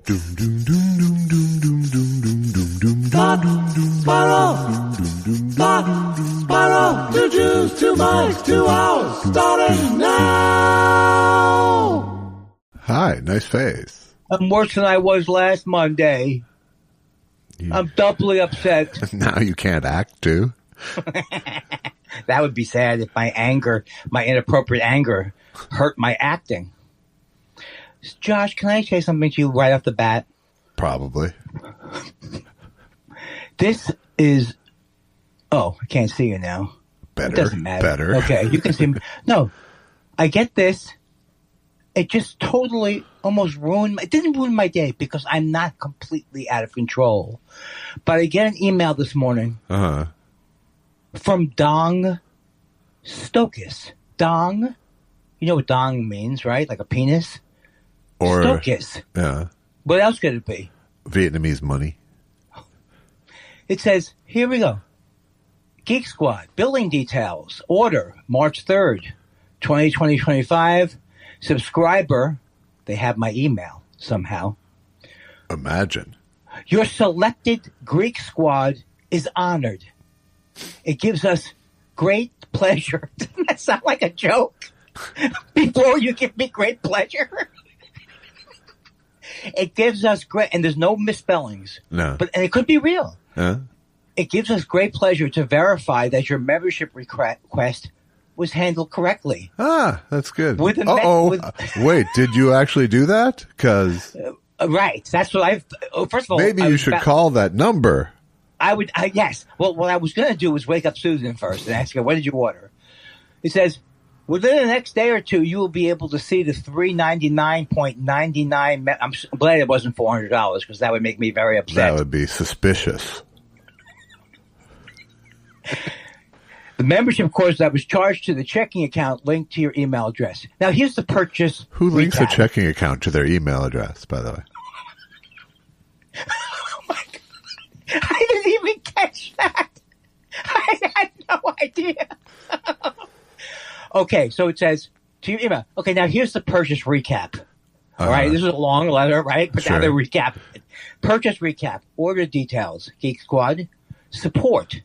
Bottle, 2 Jews, 2 mics, 2 hours, starting now. Hi, nice face. I'm worse than I was last Monday. I'm doubly upset. Now you can't act, too. That would be sad if my inappropriate anger, hurt my acting. Josh, can I say something to you right off the bat? Probably. This is... Oh, I can't see you now. Better. It doesn't matter. Better. Okay, you can see me. No, I get this. It just totally almost ruined... It didn't ruin my day because I'm not completely out of control. But I get an email this morning from Dong Stokis. Dong? You know what dong means, right? Like a penis? Or... Stokis. Yeah. What else could it be? Vietnamese money. It says, here we go. Geek Squad, billing details, order, March 3rd, 2025. Subscriber, they have my email somehow. Imagine. Your selected Greek Squad is honored. It gives us great pleasure. Doesn't that sound like a joke? Before you give me great pleasure? It gives us great, and there's no misspellings. No. And it could be real. Huh? It gives us great pleasure to verify that your membership request was handled correctly. Ah, that's good. Wait, did you actually do that? Because right, that's what first of all, maybe you should call that number. Yes. Well, what I was going to do was wake up Susan first and ask her, what did you order? It says, within the next day or two, you will be able to see the $399.99. I'm glad it wasn't $400 because that would make me very upset. That would be suspicious. The membership course that was charged to the checking account linked to your email address. Now, here's the purchase. Who links a checking account to their email address, by the way? Oh, my God. I didn't even catch that. I had no idea. Okay, so it says to your email. Okay, now here's the purchase recap. All right, this is a long letter, right? But now they're recapping it. Purchase recap. Order details. Geek Squad. Support.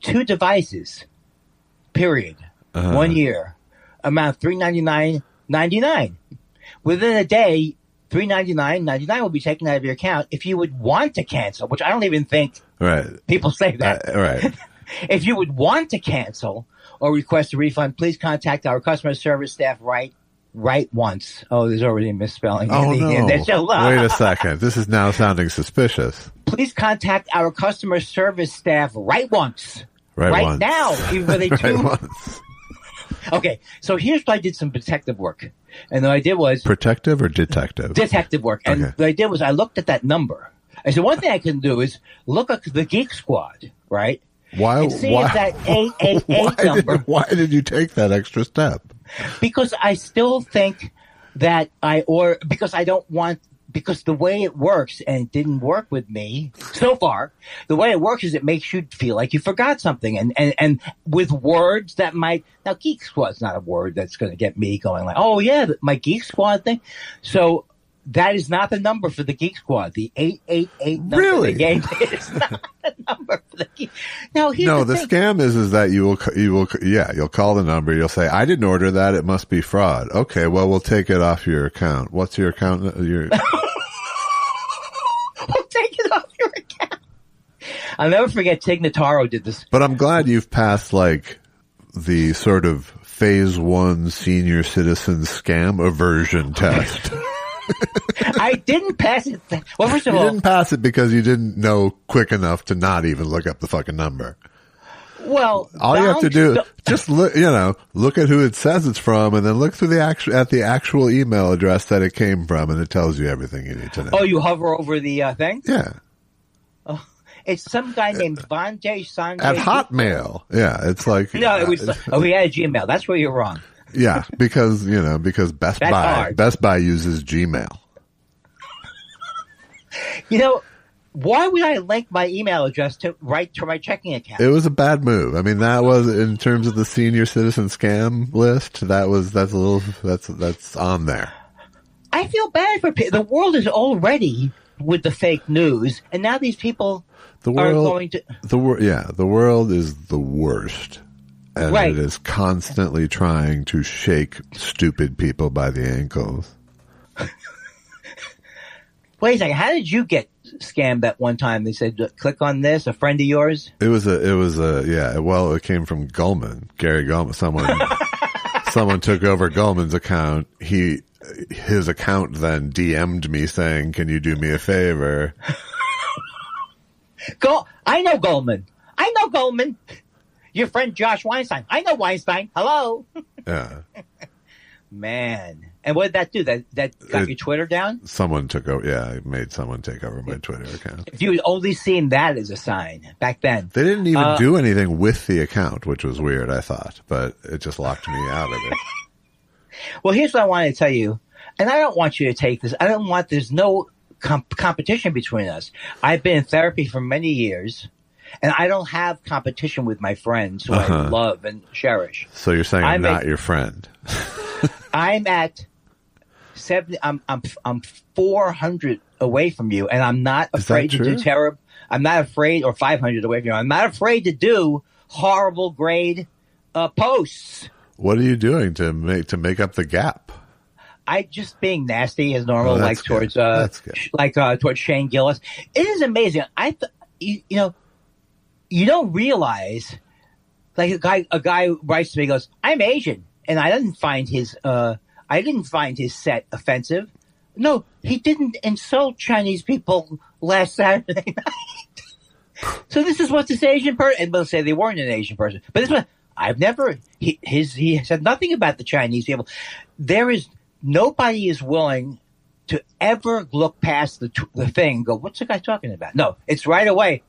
2 devices. Period. 1 year. Amount $399.99. Within a day, $399.99 will be taken out of your account if you would want to cancel, which I don't even think people say that. Right. If you would want to cancel or request a refund, please contact our customer service staff right once. Oh, there's already a misspelling. Oh, no. Wait a second. This is now sounding suspicious. Please contact our customer service staff right once. Right once. now. Even with a right once. Okay, so here's what I did some detective work. And what I did was... Protective or detective? Detective work. And what I did was I looked at that number. I said, one thing I can do is look at the Geek Squad, right? Why? And see if that 888 number... Why did you take that extra step? Because I still think that because the way it works, and it didn't work with me so far, the way it works is it makes you feel like you forgot something. And with words that might, now Geek Squad's not a word that's going to get me going like, oh yeah, my Geek Squad thing. So that is not the number for the Geek Squad. The 888 number really? they gave me is not the number for the Geek. Now, the scam is that you'll call the number. You'll say, I didn't order that. It must be fraud. Okay. Well, we'll take it off your account. What's your account? We'll take it off your account. I'll never forget Tig Notaro did this. But I'm glad you've passed like the sort of phase 1 senior citizen scam aversion test. I didn't pass it. Well, first of all, you didn't pass it because you didn't know quick enough to not even look up the fucking number. Well, all you have to do just look at who it says it's from, and then look through the actual email address that it came from, and it tells you everything you need to know. Oh, you hover over the thing? Yeah. Oh, it's some guy named Sanjay at Hotmail. Yeah, it's like no, it was. He had a Gmail. That's where you're wrong. Yeah, because Best Buy uses Gmail. Why would I link my email address to my checking account? It was a bad move. I mean, that was in terms of the senior citizen scam list. That's on there. I feel bad for people. The world is already with the fake news, and now these people are going to the world is the worst, and right. It is constantly trying to shake stupid people by the ankles. Wait a second. How did you get scammed that one time? They said, click on this, a friend of yours? It came from Goldman, Gary Goldman. Someone took over Goldman's account. His account then DM'd me saying, can you do me a favor? I know Goldman. Your friend Josh Weinstein. I know Weinstein. Hello. Yeah. Man. And what did that do? That got your Twitter down? Someone took over. Yeah, I made someone take over my Twitter account. If you had only seen that as a sign back then. They didn't even do anything with the account, which was weird, I thought. But it just locked me out of it. Well, here's what I wanted to tell you. And I don't want you to take this. There's no competition between us. I've been in therapy for many years. And I don't have competition with my friends who I love and cherish. So you're saying I'm not your friend? I'm at 70. I'm 400 away from you, and I'm not afraid to do terrible. I'm not afraid, or 500 away from you. I'm not afraid to do horrible grade posts. What are you doing to make up the gap? I just being nasty as normal, towards towards Shane Gillis. It is amazing. You don't realize, like a guy writes to me, goes, "I'm Asian," and I didn't find his set offensive. No, he didn't insult Chinese people last Saturday night. So this is what this Asian person, and they'll say they weren't an Asian person, but this one he said nothing about the Chinese people. Nobody is willing to ever look past the thing and go, what's the guy talking about? No, it's right away.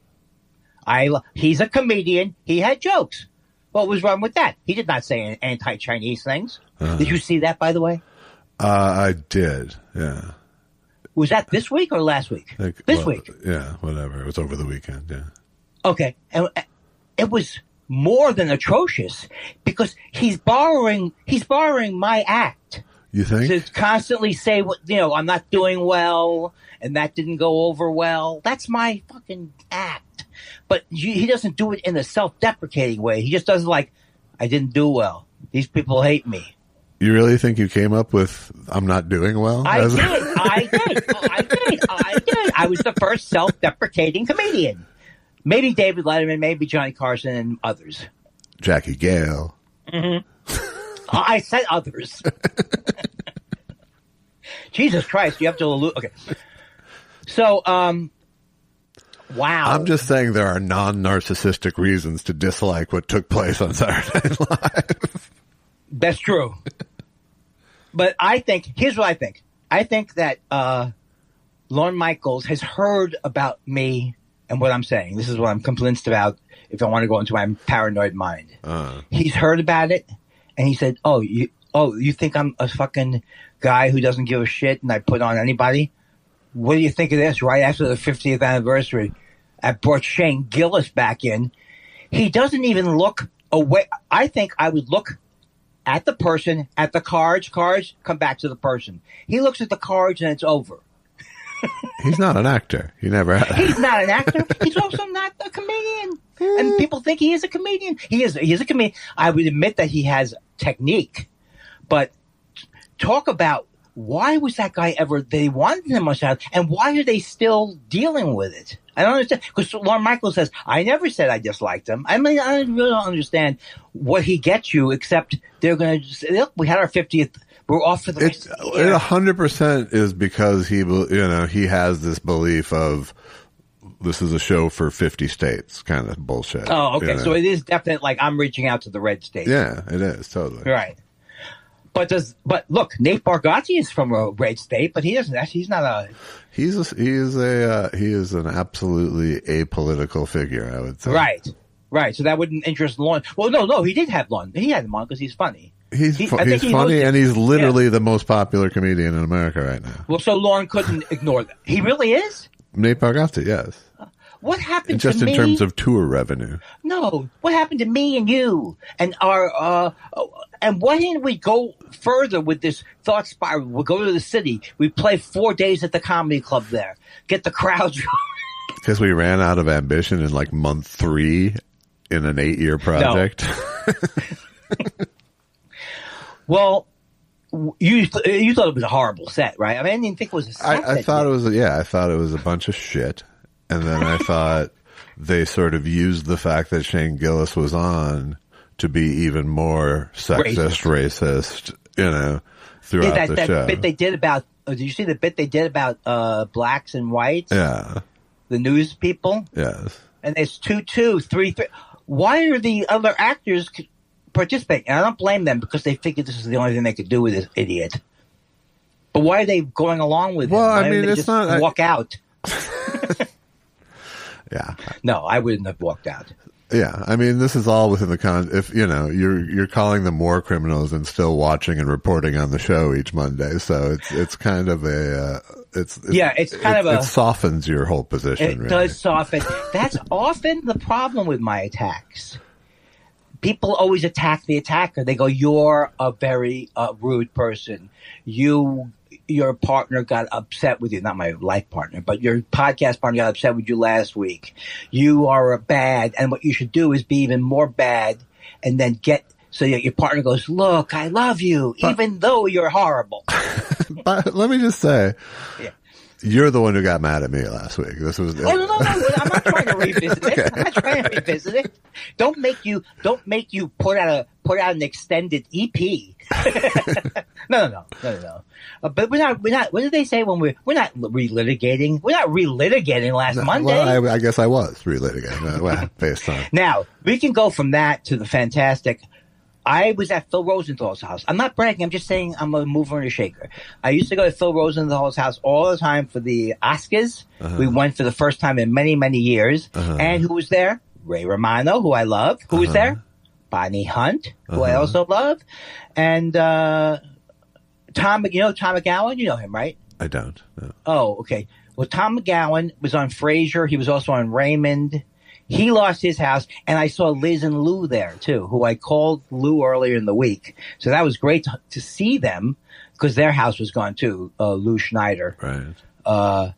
He's a comedian. He had jokes. What was wrong with that? He did not say anti-Chinese things. Did you see that, by the way? I did, yeah. Was that this week or last week? This week. Yeah, whatever. It was over the weekend, yeah. Okay. And it was more than atrocious because he's borrowing my act. You think? To constantly say, I'm not doing well and that didn't go over well. That's my fucking act. But he doesn't do it in a self-deprecating way. He just does I didn't do well. These people hate me. You really think you came up with I'm not doing well? I did. I was the first self-deprecating comedian. Maybe David Letterman, maybe Johnny Carson, and others. Jackie Gale. Mm-hmm. I said others. Jesus Christ, you have to allude. Okay. So, wow. I'm just saying there are non-narcissistic reasons to dislike what took place on Saturday Night Live. That's true. But here's what I think. I think that Lorne Michaels has heard about me and what I'm saying. This is what I'm convinced about if I want to go into my paranoid mind. He's heard about it, and he said, you think I'm a fucking guy who doesn't give a shit and I put on anybody? What do you think of this? Right after the 50th anniversary, I brought Shane Gillis back in. He doesn't even look away. I think I would look at the person, at the cards, come back to the person. He looks at the cards and it's over. He's not an actor. He never has. He's not an actor. He's also not a comedian. And people think he is a comedian. He is a comedian. I would admit that he has technique. But talk about why was that guy they wanted him much out, and why are they still dealing with it? I don't understand. Because Lorne Michaels says, I never said I disliked him. I mean, I really don't understand what he gets you, except they're going to say, look, we had our 50th. We're off for the rest of the year. It 100% is because he has this belief of this is a show for 50 states kind of bullshit. Oh, okay. So it is definitely I'm reaching out to the red states. Yeah, it is. Totally. Right. But look, Nate Bargatze is from a red state, but he is not a. He is an absolutely apolitical figure, I would say. Right. So that wouldn't interest Lorne. Well, no, he did have Lorne. He had him on because he's funny. He's funny, and he's literally the most popular comedian in America right now. Well, so Lorne couldn't ignore that. He really is? Nate Bargatze, yes. What happened just to me? in terms of tour revenue? No. What happened to me and you and our and why didn't we go further with this thought spiral? We'll go to the city. We play 4 days at the comedy club there. Get the crowds going. Because we ran out of ambition in like month 3 in an 8-year project. No. Well, you thought it was a horrible set, right? I mean, I didn't think it was a set. I thought it was. I thought it was a bunch of shit, and then I thought they sort of used the fact that Shane Gillis was on to be even more sexist, racist, throughout the show. Bit they did about. Did you see the bit they did about blacks and whites? Yeah, the news people. Yes, and there's 2, 3. Why are the other actors participating? And I don't blame them because they figured this is the only thing they could do with this idiot. But why are they going along with it? Well, Why I mean, they it's just not. walk out. Yeah. No, I wouldn't have walked out. Yeah, I mean, this is all within the if you're calling them war criminals and still watching and reporting on the show each Monday, so it's kind of it softens your whole position. It really. does soften. That's often the problem with my attacks. People always attack the attacker. They go, "You're a very rude person. Your partner got upset with you. Not my life partner, but your podcast partner got upset with you last week. You are a bad, and what you should do is be even more bad, and then so your partner goes, look, I love you, even though you're horrible." But let me just say, yeah. You're the one who got mad at me last week. This was no. I'm not trying to revisit it. I'm not trying to revisit it. Don't make you put out an extended EP. No. But we're not. What did they say when we're not relitigating? We're not relitigating last Monday. Well, I guess I was relitigating based on. Now we can go from that to the fantastic. I was at Phil Rosenthal's house. I'm not bragging. I'm just saying I'm a mover and a shaker. I used to go to Phil Rosenthal's house all the time for the Oscars. Uh-huh. We went for the first time in many, many years. Uh-huh. And who was there? Ray Romano, who I love. Who was there? Bonnie Hunt, who I also love. And Tom McGowan? You know him, right? I don't. No. Oh, okay. Well, Tom McGowan was on Frasier. He was also on Raymond. He lost his house, and I saw Liz and Lou there, too, who I called Lou earlier in the week. So that was great to see them, because their house was gone, too, Lou Schneider. Right.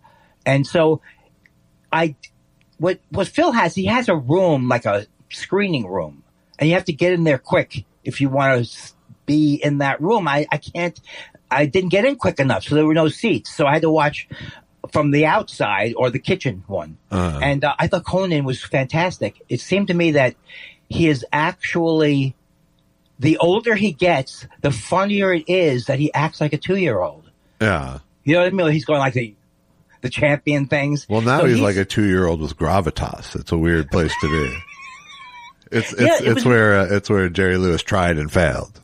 And so what Phil has, he has a room, like a screening room, and you have to get in there quick if you want to be in that room. I didn't get in quick enough, so there were no seats. So I had to watch from the outside or the kitchen one. Uh-huh. And I thought Conan was fantastic. It seemed to me that he is actually, the older he gets, the funnier it is that he acts like a 2-year-old. Yeah. You know what I mean? He's going like the champion things. Well, now he's like a 2-year-old with gravitas. It's a weird place to be. It's where Jerry Lewis tried and failed.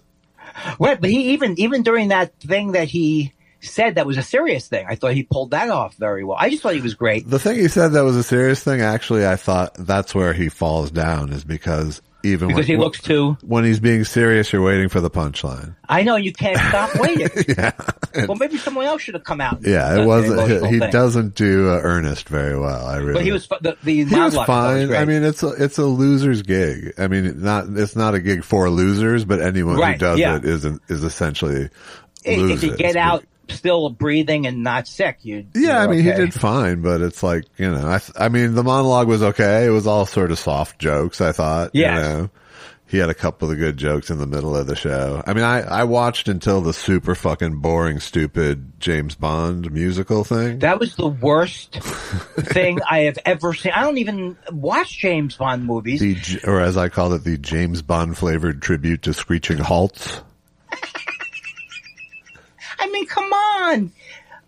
Right, but he even during that thing that he said that was a serious thing, I thought he pulled that off very well. I just thought he was great. The thing he said that was a serious thing, actually, I thought that's where he falls down, is because he looks too. When he's being serious, you're waiting for the punchline. I know, you can't stop waiting. Yeah. Well, maybe someone else should have come out. Yeah, it wasn't. He doesn't do Ernest very well. But he was he was fine. I mean, it's a loser's gig. I mean, it's not a gig for losers, but anyone who does it is essentially loses. If you get out still breathing and not sick, he did fine, but it's like, I mean, the monologue was okay. It was all sort of soft jokes, I thought. Yeah. He had a couple of good jokes in the middle of the show. I mean, I watched until the super fucking boring, stupid James Bond musical thing. That was the worst thing I have ever seen. I don't even watch James Bond movies. Or as I called it, the James Bond flavored tribute to Screeching Halts. I mean, come on.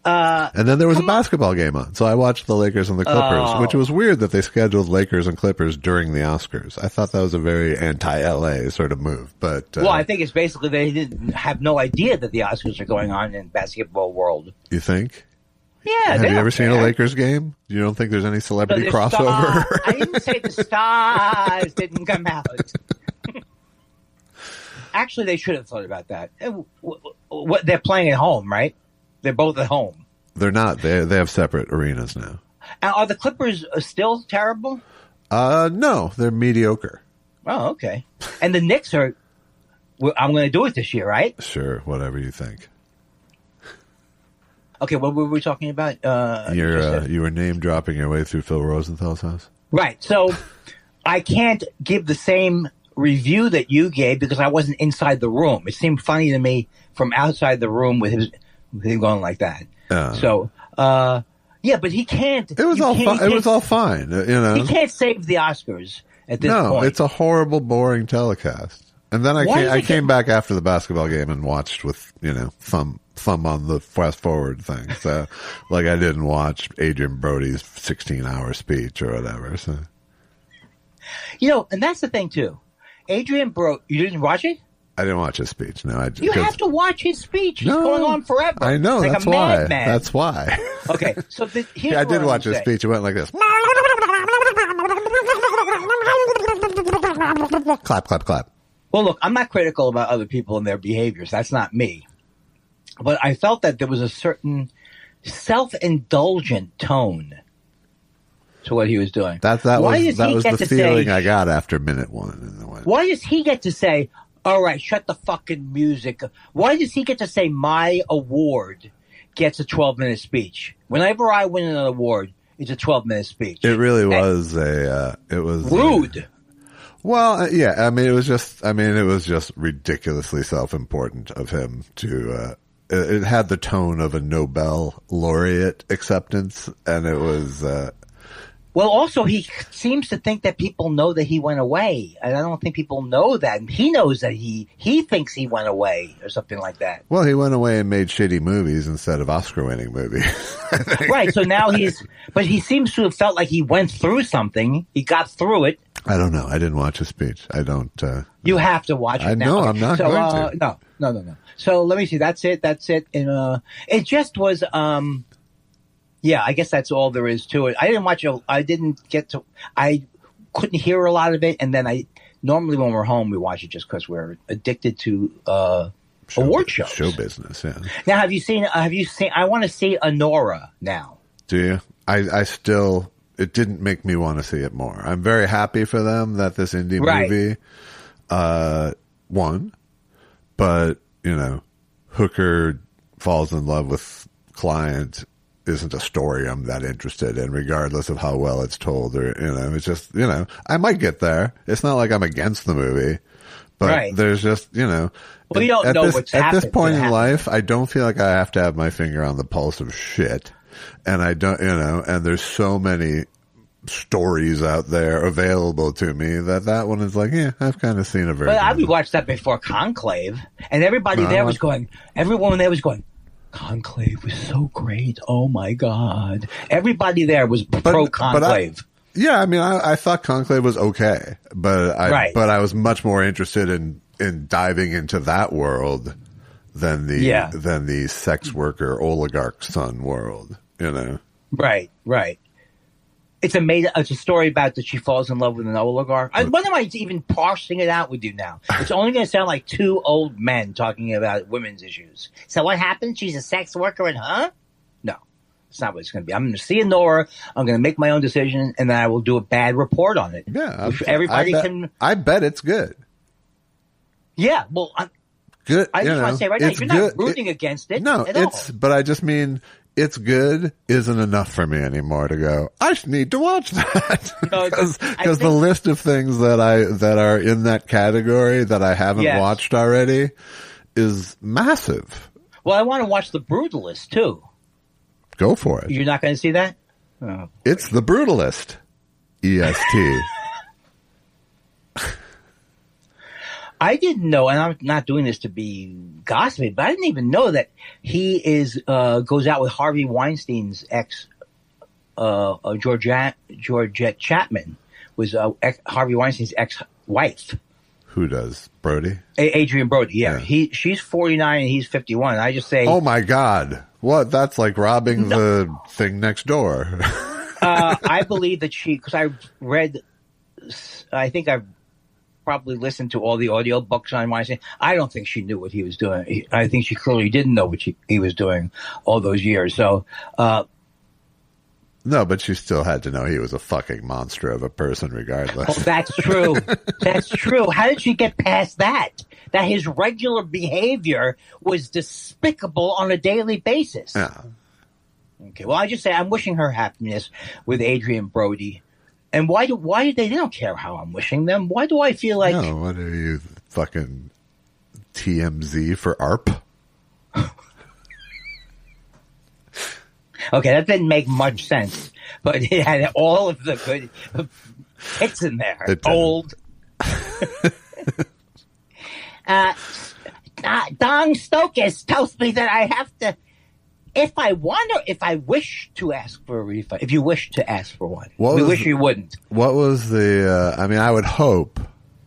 And then there was a basketball game on, so I watched the Lakers and the Clippers, which was weird that they scheduled Lakers and Clippers during the Oscars. I thought that was a very anti-LA sort of move, but well, I think it's basically they didn't have no idea that the Oscars are going on in basketball world. You think? Yeah. Have you ever seen a Lakers game? You don't think there's any celebrity crossover? I didn't say the stars didn't come out. Actually, they should have thought about that. What they're playing at home, right? They're both at home. They're not. They have separate arenas now. Are the Clippers still terrible? No, they're mediocre. Oh, okay. And the Knicks are. I'm going to do it this year, right? Sure, whatever you think. Okay, what were we talking about? You were name dropping your way through Phil Rosenthal's house. Right. So I can't give the same review that you gave because I wasn't inside the room. It seemed funny to me from outside the room with him going like that. So, yeah, but he can't. It was all fine. It was all fine. He can't save the Oscars at this point. No, it's a horrible, boring telecast. And then I came back after the basketball game and watched with, thumb on the fast forward thing. So, like, I didn't watch Adrian Brody's 16-hour speech or whatever. So, and that's the thing too. Adrian Brody, you didn't watch it? I didn't watch his speech. No, you have to watch his speech. He's going on forever. I know. Like that's a why. madman. That's why. Okay, so here's I did watch his speech. It went like this. Clap, clap, clap. Well, look, I'm not critical about other people and their behaviors. That's not me. But I felt that there was a certain self-indulgent tone to what he was doing. That was the feeling I got after minute one. Why does he get to say, all right, shut the fucking music? Why does he get to say my award gets a 12-minute speech? Whenever I win an award, it's a 12-minute speech. It really was it was rude. Well, yeah, it was just ridiculously self-important of him to, it had the tone of a Nobel laureate acceptance, and it was, well, also, he seems to think that people know that he went away. And I don't think people know that. And he knows that he thinks he went away or something like that. Well, he went away and made shitty movies instead of Oscar-winning movies. Right. So now but he seems to have felt like he went through something. He got through it. I don't know. I didn't watch his speech. I don't. You have to watch it I now. know. Okay. I'm not going to. No. So let me see. That's it. And it just was. Yeah, I guess that's all there is to it. I didn't watch it. I couldn't hear a lot of it. And then normally when we're home, we watch it just because we're addicted to award shows. Show business, yeah. Now, have you seen, I want to see Honora now. Do you? It didn't make me want to see it more. I'm very happy for them that this indie movie won. But, Hooker falls in love with client isn't a story I'm that interested in, regardless of how well it's told or, it's just, I might get there. It's not like I'm against the movie, but there's just, we don't know what's happening. At this point in life, I don't feel like I have to have my finger on the pulse of shit. And I don't, and there's so many stories out there available to me that one is like, yeah, I've kind of seen a version. But I watched that before Conclave, and everybody there was going, everyone there was going, Conclave was so great. Oh my God. Everybody there was pro Conclave. I thought Conclave was okay, but I was much more interested in diving into that world than the sex worker oligarch son world, Right. It's a story about that she falls in love with an oligarch. When am I even parsing it out with you now? It's only going to sound like two old men talking about women's issues. So what happened? She's a sex worker and No, it's not what it's going to be. I'm going to see Nora. I'm going to make my own decision, and then I will do a bad report on it. Yeah. I bet it's good. Yeah. Well, good. I just want to say right now, you're not rooting against it. No, but I just mean, it's good isn't enough for me anymore to go, I need to watch that. Because the list of things that are in that category that I haven't watched already is massive. Well, I want to watch The Brutalist too. Go for it. You're not going to see that? Oh. It's The Brutalist. EST. I didn't know, and I'm not doing this to be gossipy, but I didn't even know that he goes out with Harvey Weinstein's ex, Georgette Chapman, was Harvey Weinstein's ex-wife. Who does? Brody? Adrian Brody, yeah. She's 49 and he's 51. I just say, oh my God. What? That's like robbing the thing next door. I believe that because I think I've probably listened to all the audio books on Weinstein. I don't think she knew what he was doing. I think she clearly didn't know what he was doing all those years. So, No, but you still had to know he was a fucking monster of a person regardless. Oh, that's true. That's true. How did she get past that? That his regular behavior was despicable on a daily basis. Yeah. Okay, well, I just say I'm wishing her happiness with Adrian Brody. And why do they don't care how I'm wishing them? Why do I feel like... No, what are you, fucking TMZ for ARP? Okay, that didn't make much sense, but it had all of the good hits in there. Old. Don Stokes tells me that I have to, if I wish to ask for a refund, if you wish to ask for one. We wish you wouldn't. What was the, I would hope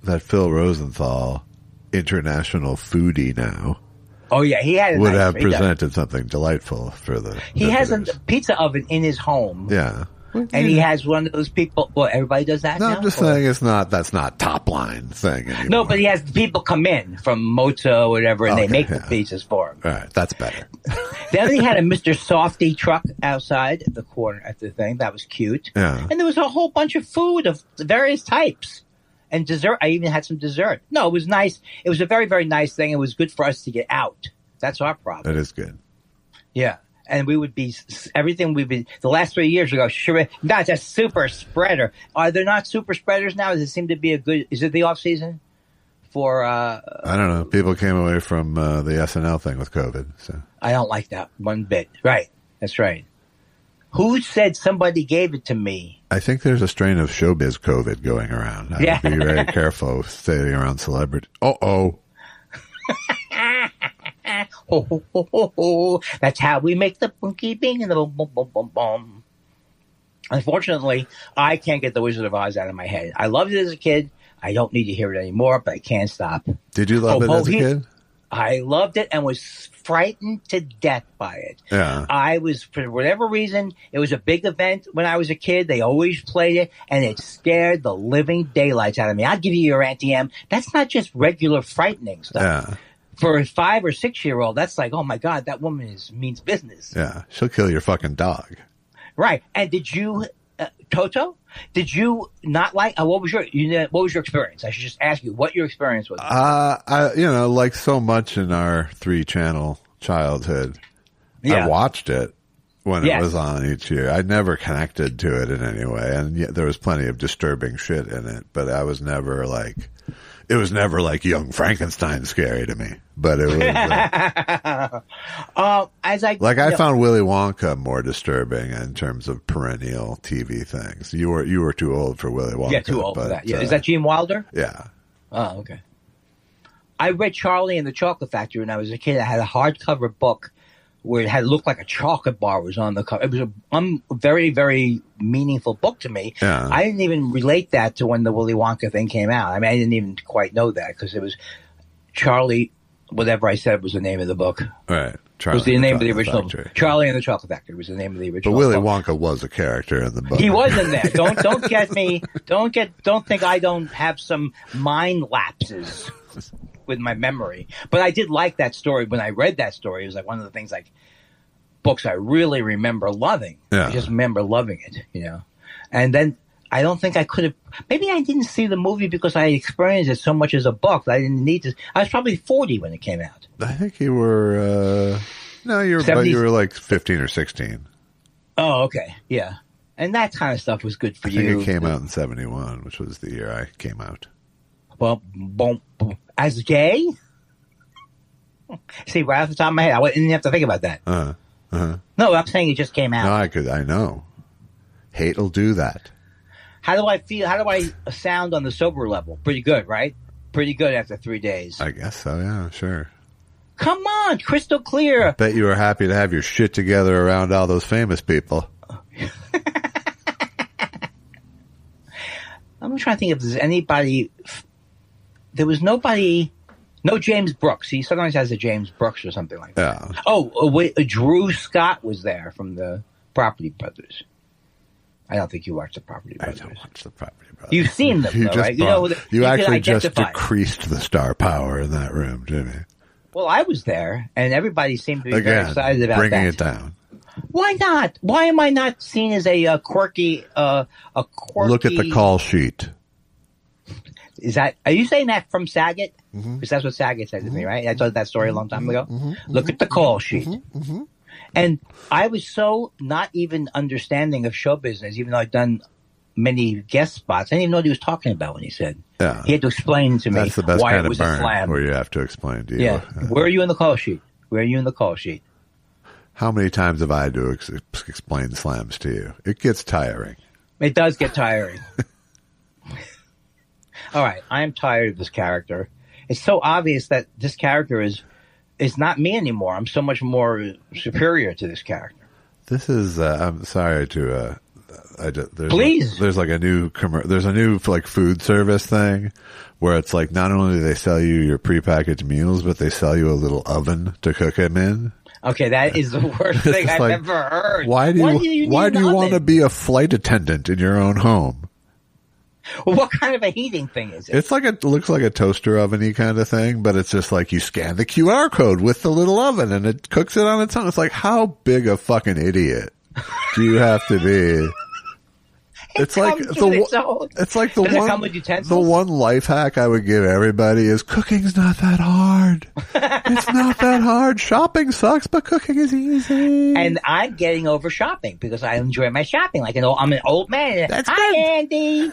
that Phil Rosenthal, international foodie now, he had would have presented something delightful for the. He has a pizza oven in his home. Yeah, and he has one of those people. Well, everybody does that. No, now? I'm just saying that's not top line thing anymore. No, but he has people come in from Moza or whatever, and they make the pizzas for him. All right, that's better. Then he had a Mr. Softy truck outside at the corner at the thing. That was cute. Yeah, and there was a whole bunch of food of various types. And dessert, I even had some dessert. No, it was nice. It was a very, very nice thing. It was good for us to get out. That's our problem. That is good. Yeah. And we would be, everything we've been, the last 3 years ago, sure, no, it's a super spreader. Are there not super spreaders now? Does it seem to be is it the off season for, I don't know. People came away from the SNL thing with COVID. So I don't like that one bit. Right. That's right. Who said somebody gave it to me? I think there's a strain of showbiz COVID going around. I would be very careful staying around celebrity. Oh. That's how we make the bunky bing and the boom, boom, boom, boom, boom. Unfortunately, I can't get the Wizard of Oz out of my head. I loved it as a kid. I don't need to hear it anymore, but I can't stop. Did you love it as a kid? I loved it and was frightened to death by it. Yeah. I was, for whatever reason, it was a big event when I was a kid. They always played it, and it scared the living daylights out of me. I'll give you your Auntie M. That's not just regular frightening stuff. Yeah. For a 5 or 6 year old, that's like, oh my God, that woman means business. Yeah. She'll kill your fucking dog. Right. And did you, Toto? Did you not like? What was your experience? I should just ask you what your experience was. Like so much in our 3-channel childhood, I watched it when it was on each year. I never connected to it in any way, and yet there was plenty of disturbing shit in it. But I was never like, it was never like Young Frankenstein scary to me. But it was I found Willy Wonka more disturbing in terms of perennial TV things. You were too old for Willy Wonka. Yeah, too old for that. Yeah, is that Gene Wilder? Yeah. Oh, okay. I read Charlie and the Chocolate Factory when I was a kid. I had a hardcover book where it had looked like a chocolate bar was on the cover. It was a very, very meaningful book to me. Yeah. I didn't even relate that to when the Willy Wonka thing came out. I mean, I didn't even quite know that because it was Charlie. Whatever I said was the name of the book. Right. Charlie was the name of the original. Factory. Charlie and the Chocolate Factory was the name of the original. But Willy Wonka was a character in the book. He was in there. Don't get me. Don't think I don't have some mind lapses with my memory. But I did like that story. When I read that story, it was like one of the things like books I really remember loving. Yeah. I just remember loving it, And then I don't think I could have. Maybe I didn't see the movie because I experienced it so much as a book that I didn't need to. I was probably 40 when it came out. I think you were. No, you were like 15 or 16. Oh, okay, yeah. And that kind of stuff was good for you. I think it came out in 71, which was the year I came out. Well, as gay. See, right off the top of my head, I didn't have to think about that. No, I'm saying it just came out. No, I know. Hate'll do that. How do I feel? How do I sound on the sober level? Pretty good, right? Pretty good after 3 days. I guess so, yeah, sure. Come on, crystal clear. I bet you were happy to have your shit together around all those famous people. I'm trying to think if there's anybody. There was nobody. No James Brooks. He sometimes has a James Brooks or something like that. Yeah. Oh, wait, Drew Scott was there from the Property Brothers. I don't think you watched the Property Brothers. I don't watch the Property Brothers. You've seen them, though, right? You actually just decreased the star power in that room, Jimmy. Well, I was there, and everybody seemed to be very excited about bringing that. it down. Why not? Why am I not seen as a quirky? Look at the call sheet. Are you saying that from Saget? Mm-hmm. Because that's what Saget said to me, right? I told that story a long time ago. Look at the call sheet. And I was so not even understanding of show business, even though I'd done many guest spots. I didn't even know what he was talking about when he said. Yeah. He had to explain to me That's the best why kind it was of a burn, slam. where you have to explain to you. Yeah. Where are you in the call sheet? Where are you in the call sheet? How many times have I had to explain slams to you? It gets tiring. It does get tiring. All right. I am tired of this character. It's so obvious that this character is not me anymore. I'm so much more superior to this character. This is, I'm sorry to, please. There's like a new like food service thing where it's like not only do they sell you your prepackaged meals, but they sell you a little oven to cook them in. Okay, that is the worst thing I've ever heard. Why do you want to be a flight attendant in your own home? Well, what kind of a heating thing is it? It's like it looks like a toaster oven-y kind of thing, but it's just like you scan the QR code with the little oven and it cooks it on its own. It's like, how big a fucking idiot do you have to be? It's like the one life hack I would give everybody is cooking's not that hard. It's not that hard. Shopping sucks, but cooking is easy. And I'm getting over shopping because I enjoy my shopping. I'm an old man. That's Hi, good. Andy.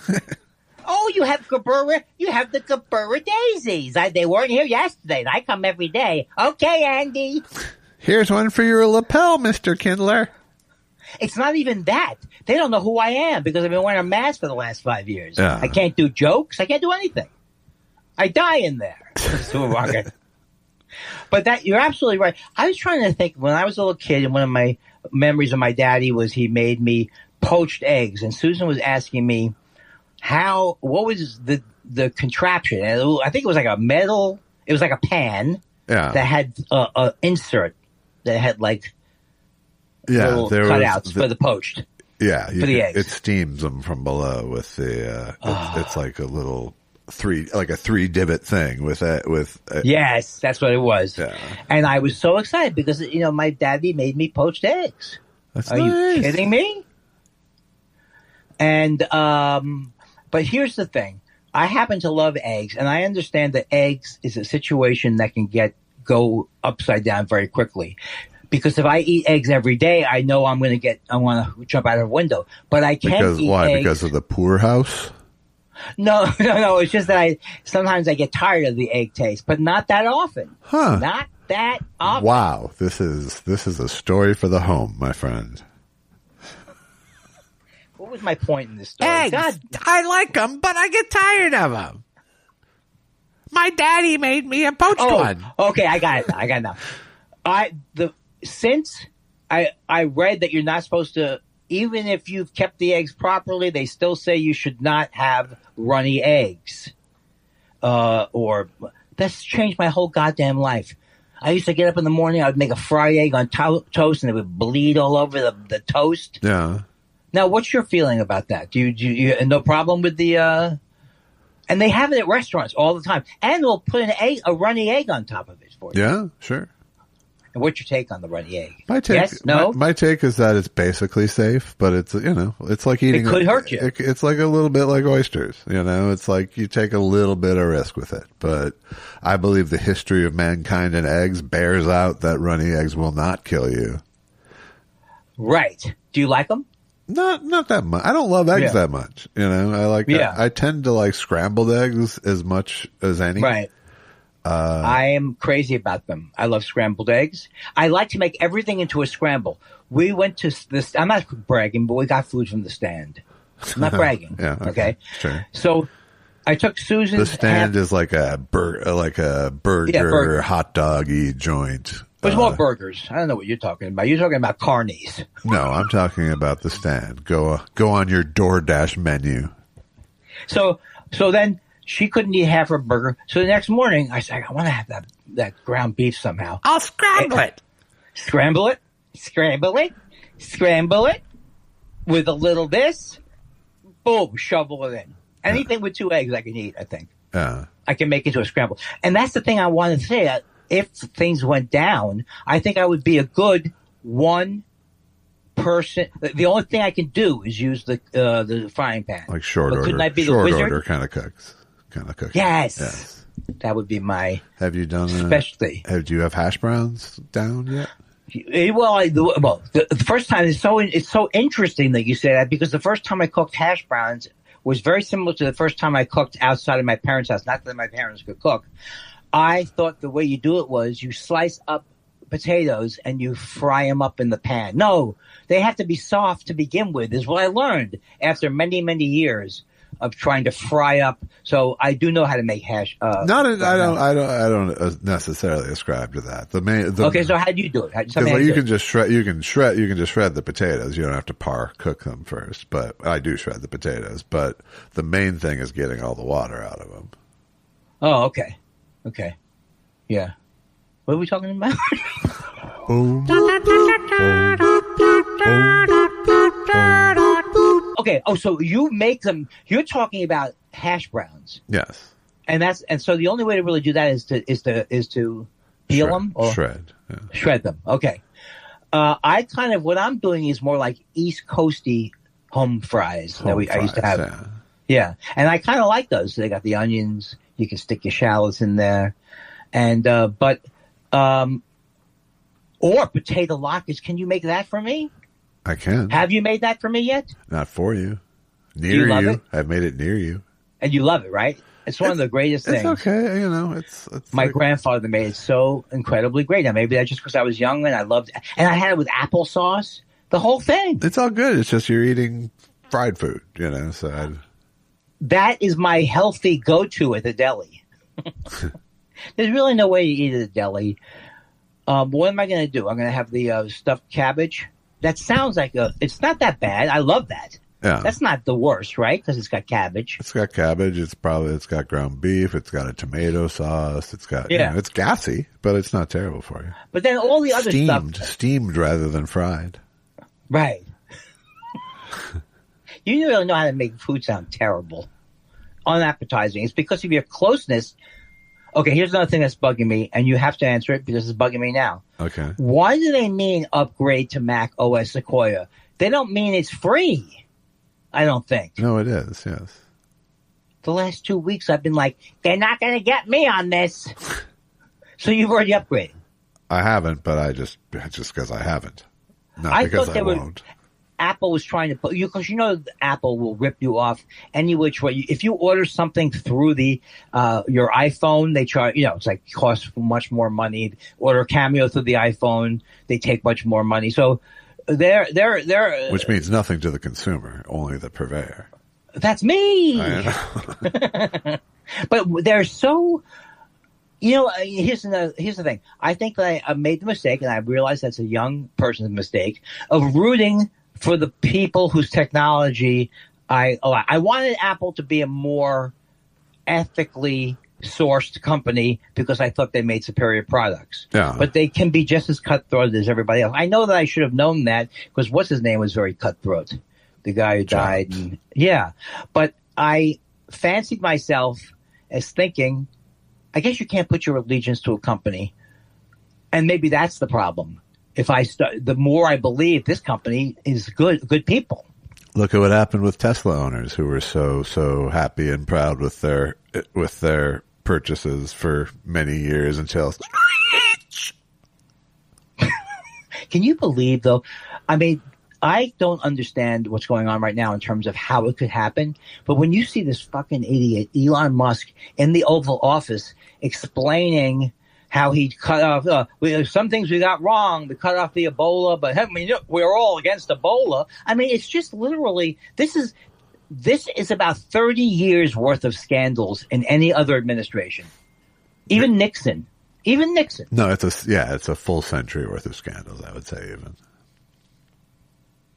Oh, you have Cabrera. You have the Cabrera daisies. They weren't here yesterday. And I come every day. Okay, Andy. Here's one for your lapel, Mr. Kindler. It's not even that. They don't know who I am because I've been wearing a mask for the last 5 years. Yeah. I can't do jokes. I can't do anything. I die in there. But you're absolutely right. I was trying to think when I was a little kid, and one of my memories of my daddy was he made me poached eggs. And Susan was asking me what was the contraption? And I think it was like a metal, it was like a pan that had an insert that had like little cutouts for the poached. Yeah, for the eggs. It steams them from below with the. It's like a little three divot thing with that. Yes, that's what it was. Yeah. And I was so excited because my daddy made me poached eggs. Are nice. You kidding me? And but here's the thing: I happen to love eggs, and I understand that eggs is a situation that can go upside down very quickly. Because if I eat eggs every day, I know I want to jump out of a window. But I can't eat eggs. Because of the poorhouse? No. It's just that sometimes I get tired of the egg taste, but not that often. Huh. Not that often. Wow. This is a story for the home, my friend. What was my point in this story? Eggs. God. I like them, but I get tired of them. My daddy made me a poached one. Okay, I got it now. Since I read that you're not supposed to, even if you've kept the eggs properly, they still say you should not have runny eggs. Or that's changed my whole goddamn life. I used to get up in the morning, I would make a fried egg on toast and it would bleed all over the toast. Yeah. Now, what's your feeling about that? Do you no problem with the, and they have it at restaurants all the time. And they'll put a runny egg on top of it for you. Yeah, sure. And what's your take on the runny egg? My take, yes? No? My take is that it's basically safe, but it's, it's like eating. It could hurt you. It's like a little bit like oysters, it's like you take a little bit of risk with it. But I believe the history of mankind and eggs bears out that runny eggs will not kill you. Right. Do you like them? Not that much. I don't love eggs that much. I tend to like scrambled eggs as much as any. Right. I am crazy about them. I love scrambled eggs. I like to make everything into a scramble. We went to this. I'm not bragging, but we got food from the stand. I'm not bragging. Yeah. Okay. Sure. So I took Susan's. The stand is like a burger hot doggy joint. There's more burgers. I don't know what you're talking about. You're talking about carnies. No, I'm talking about the stand. Go on your DoorDash menu. So then. She couldn't eat half her burger. So the next morning, I said, I want to have that ground beef somehow. I'll scramble it. Scramble it with a little this. Boom, shovel it in. Anything with 2 eggs I can eat, I think. Yeah. I can make into a scramble. And that's the thing I wanted to say. If things went down, I think I would be a good 1 person. The only thing I can do is use the frying pan. Like short order. Couldn't I be the short wizard? order kind of cooks. Yes. That would be my Have you done specialty. Do you have hash browns down yet? Well, the first time it's so interesting that you say that, because the first time I cooked hash browns was very similar to the first time I cooked outside of my parents' house. Not that my parents could cook. I thought the way you do it was you slice up potatoes and you fry them up in the pan. No, they have to be soft to begin with, is what I learned after many, many years of trying to fry up. So I do know how to make hash. I don't necessarily ascribe to that. Okay, so how do you do it? You can just shred the potatoes. You don't have to cook them first. But I do shred the potatoes. But the main thing is getting all the water out of them. Oh, okay, yeah. What are we talking about? Okay. Oh, so you make them. You're talking about hash browns. Yes. And so the only way to really do that is to peel them or shred them. Okay. What I'm doing is more like East Coasty home fries I used to have. Yeah. And I kind of like those. They got the onions. You can stick your shallots in there, or potato latkes. Can you make that for me? I can. Have you made that for me yet? Not for you. Near you. I've made it near you. And you love it, right? It's one of the greatest things. It's okay. It's my grandfather made it so incredibly great. Now, maybe that's just because I was young and I loved it. And I had it with applesauce, the whole thing. It's all good. It's just you're eating fried food, so that is my healthy go-to at the deli. There's really no way you eat at a deli. What am I going to do? I'm going to have the stuffed cabbage. That sounds like it's not that bad. I love that. Yeah. That's not the worst, right? Because it's got cabbage. It's got cabbage. It's got ground beef. It's got a tomato sauce. It's got, it's gassy, but it's not terrible for you. But then all the other steamed rather than fried. Right. You really know how to make food sound terrible, unappetizing. It's because of your closeness. Okay, here's another thing that's bugging me, and you have to answer it because it's bugging me now. Okay. Why do they mean upgrade to Mac OS Sequoia? They don't mean it's free, I don't think. No, it is, yes. The last 2 weeks I've been like, they're not going to get me on this. So you've already upgraded. I haven't, but just because I haven't. Not because I won't. Apple was trying to put you, because Apple will rip you off any which way. If you order something through your iPhone, they charge. It's like costs much more money. Order a Cameo through the iPhone, they take much more money. So they're which means nothing to the consumer, only the purveyor. That's me. But they're so. Here's the thing. I think that I made the mistake, and I realize that's a young person's mistake, of rooting for the people whose technology I wanted Apple to be a more ethically sourced company because I thought they made superior products. Yeah. But they can be just as cutthroat as everybody else. I know that I should have known that because what's his name was very cutthroat. The guy who died. But I fancied myself as thinking, I guess you can't put your allegiance to a company. And maybe that's the problem. The more I believe this company is good people. Look at what happened with Tesla owners who were so happy and proud with their purchases for many years until. Can you believe though? I mean, I don't understand what's going on right now in terms of how it could happen. But when you see this fucking idiot, Elon Musk, in the Oval Office explaining how he cut off some things we got wrong. We cut off the Ebola, but we're all against Ebola. I mean, it's just literally this is about 30 years worth of scandals in any other administration. Even Nixon. No, it's a full century worth of scandals, I would say even.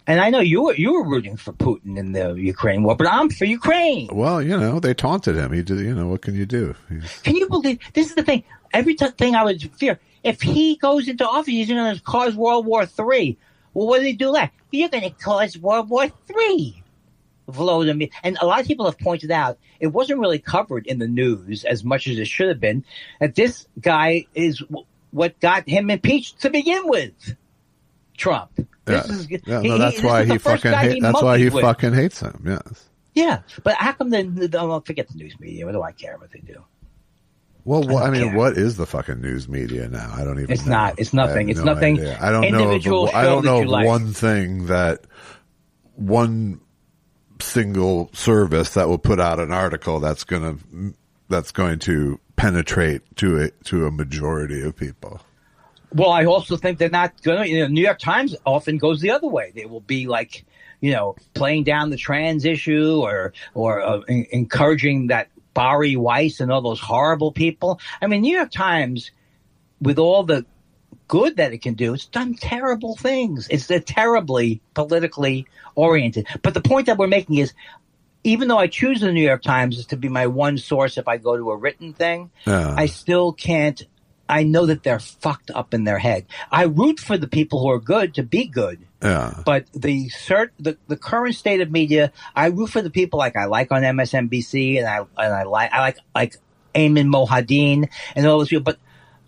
And I know you were rooting for Putin in the Ukraine war, but I'm for Ukraine. Well, they taunted him. He did. What can you do? Can you believe this is the thing? Every thing I would fear, if he goes into office, he's going to cause World War III. Well, what did he do that? You're going to cause World War III. Volodymyr. And a lot of people have pointed out it wasn't really covered in the news as much as it should have been, that this guy is what got him impeached to begin with, Trump. That's why he fucking hates him. Yes. Yeah, but how come forget the news media? What do I care what they do? Well, what is the fucking news media now? I don't even. It's know. not. It's nothing. It's nothing. Idea. I don't know. I don't know of one thing that one single service that will put out an article that's going to penetrate to a majority of people. Well, I also think they're not going to. New York Times often goes the other way. They will be like, playing down the trans issue or encouraging that Bari Weiss and all those horrible people. I mean, New York Times, with all the good that it can do, it's done terrible things. It's terribly politically oriented. But the point that we're making is, even though I choose the New York Times to be my one source if I go to a written thing, I still can't. I know that they're fucked up in their head. I root for the people who are good to be good. Yeah. But the current state of media, I root for the people I like on MSNBC and I like Ayman Mohadeen and all those people. But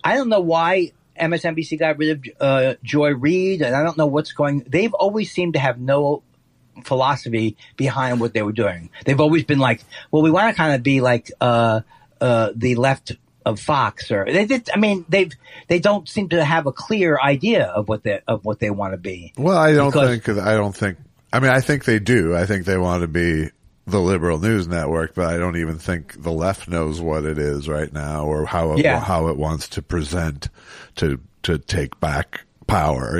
I don't know why MSNBC got rid of Joy Reid, and I don't know what's going. They've always seemed to have no philosophy behind what they were doing. They've always been like, well, we want to kind of be like the left of Fox, or they don't seem to have a clear idea of what they want to be. Well, I think they do. I think they want to be the liberal news network, but I don't even think the left knows what it is right now or how it wants to present to take back power,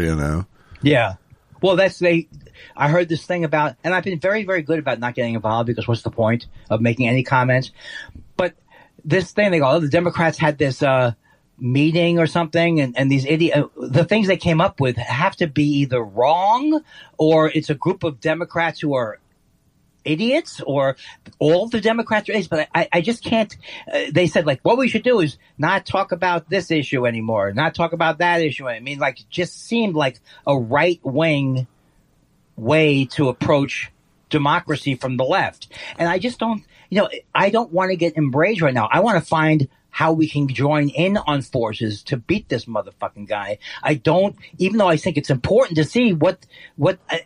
Yeah. Well, I heard this thing about, and I've been very, very good about not getting involved because what's the point of making any comments? But this thing, they go, the Democrats had this meeting or something, and these the things they came up with have to be either wrong or it's a group of Democrats who are idiots, or all the Democrats are idiots. But I just can't. They said, like, what we should do is not talk about this issue anymore, not talk about that issue. I mean, like, it just seemed like a right-wing way to approach democracy from the left. And I just don't, I don't want to get embraced right now. I want to find how we can join in on forces to beat this motherfucking guy. I don't, even though I think it's important to see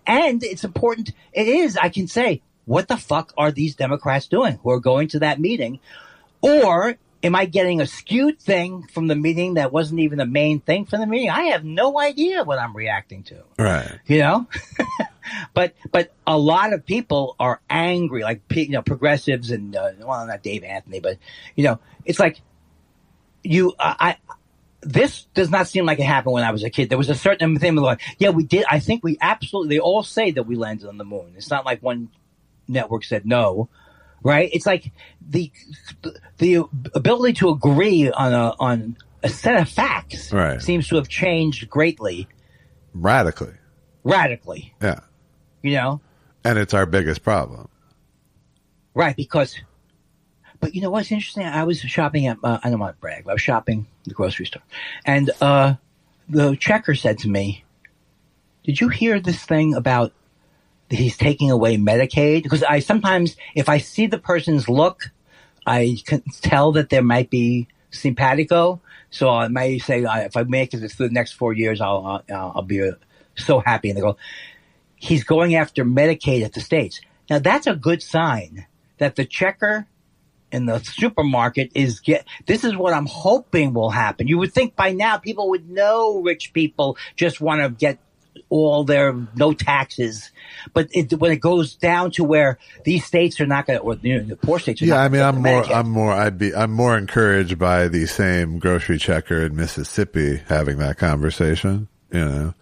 and it's important, it is, I can say, what the fuck are these Democrats doing who are going to that meeting? Or am I getting a skewed thing from the meeting that wasn't even the main thing for the meeting? I have no idea what I'm reacting to. Right. But a lot of people are angry, like, progressives and, well, not Dave Anthony, but, it's like this does not seem like it happened when I was a kid. There was a certain thing like, yeah, we did. I think we absolutely, they all say that we landed on the moon. It's not like one network said no. Right? It's like the ability to agree on a set of facts seems to have changed greatly. Radically. Yeah. And it's our biggest problem. Right, because, but what's interesting? I was shopping at, I don't want to brag, but I was shopping at the grocery store. And the checker said to me, did you hear this thing about he's taking away Medicaid? Because I sometimes, if I see the person's look, I can tell that there might be simpatico. So I may say, if I make it through the next 4 years, I'll be so happy. And they go, he's going after Medicaid at the states. Now that's a good sign that the checker in the supermarket this is what I'm hoping will happen. You would think by now people would know rich people just want to get all their no taxes, but when it goes down to where these states are not going to, or the poor states are not going to. I'm more encouraged by the same grocery checker in Mississippi having that conversation, than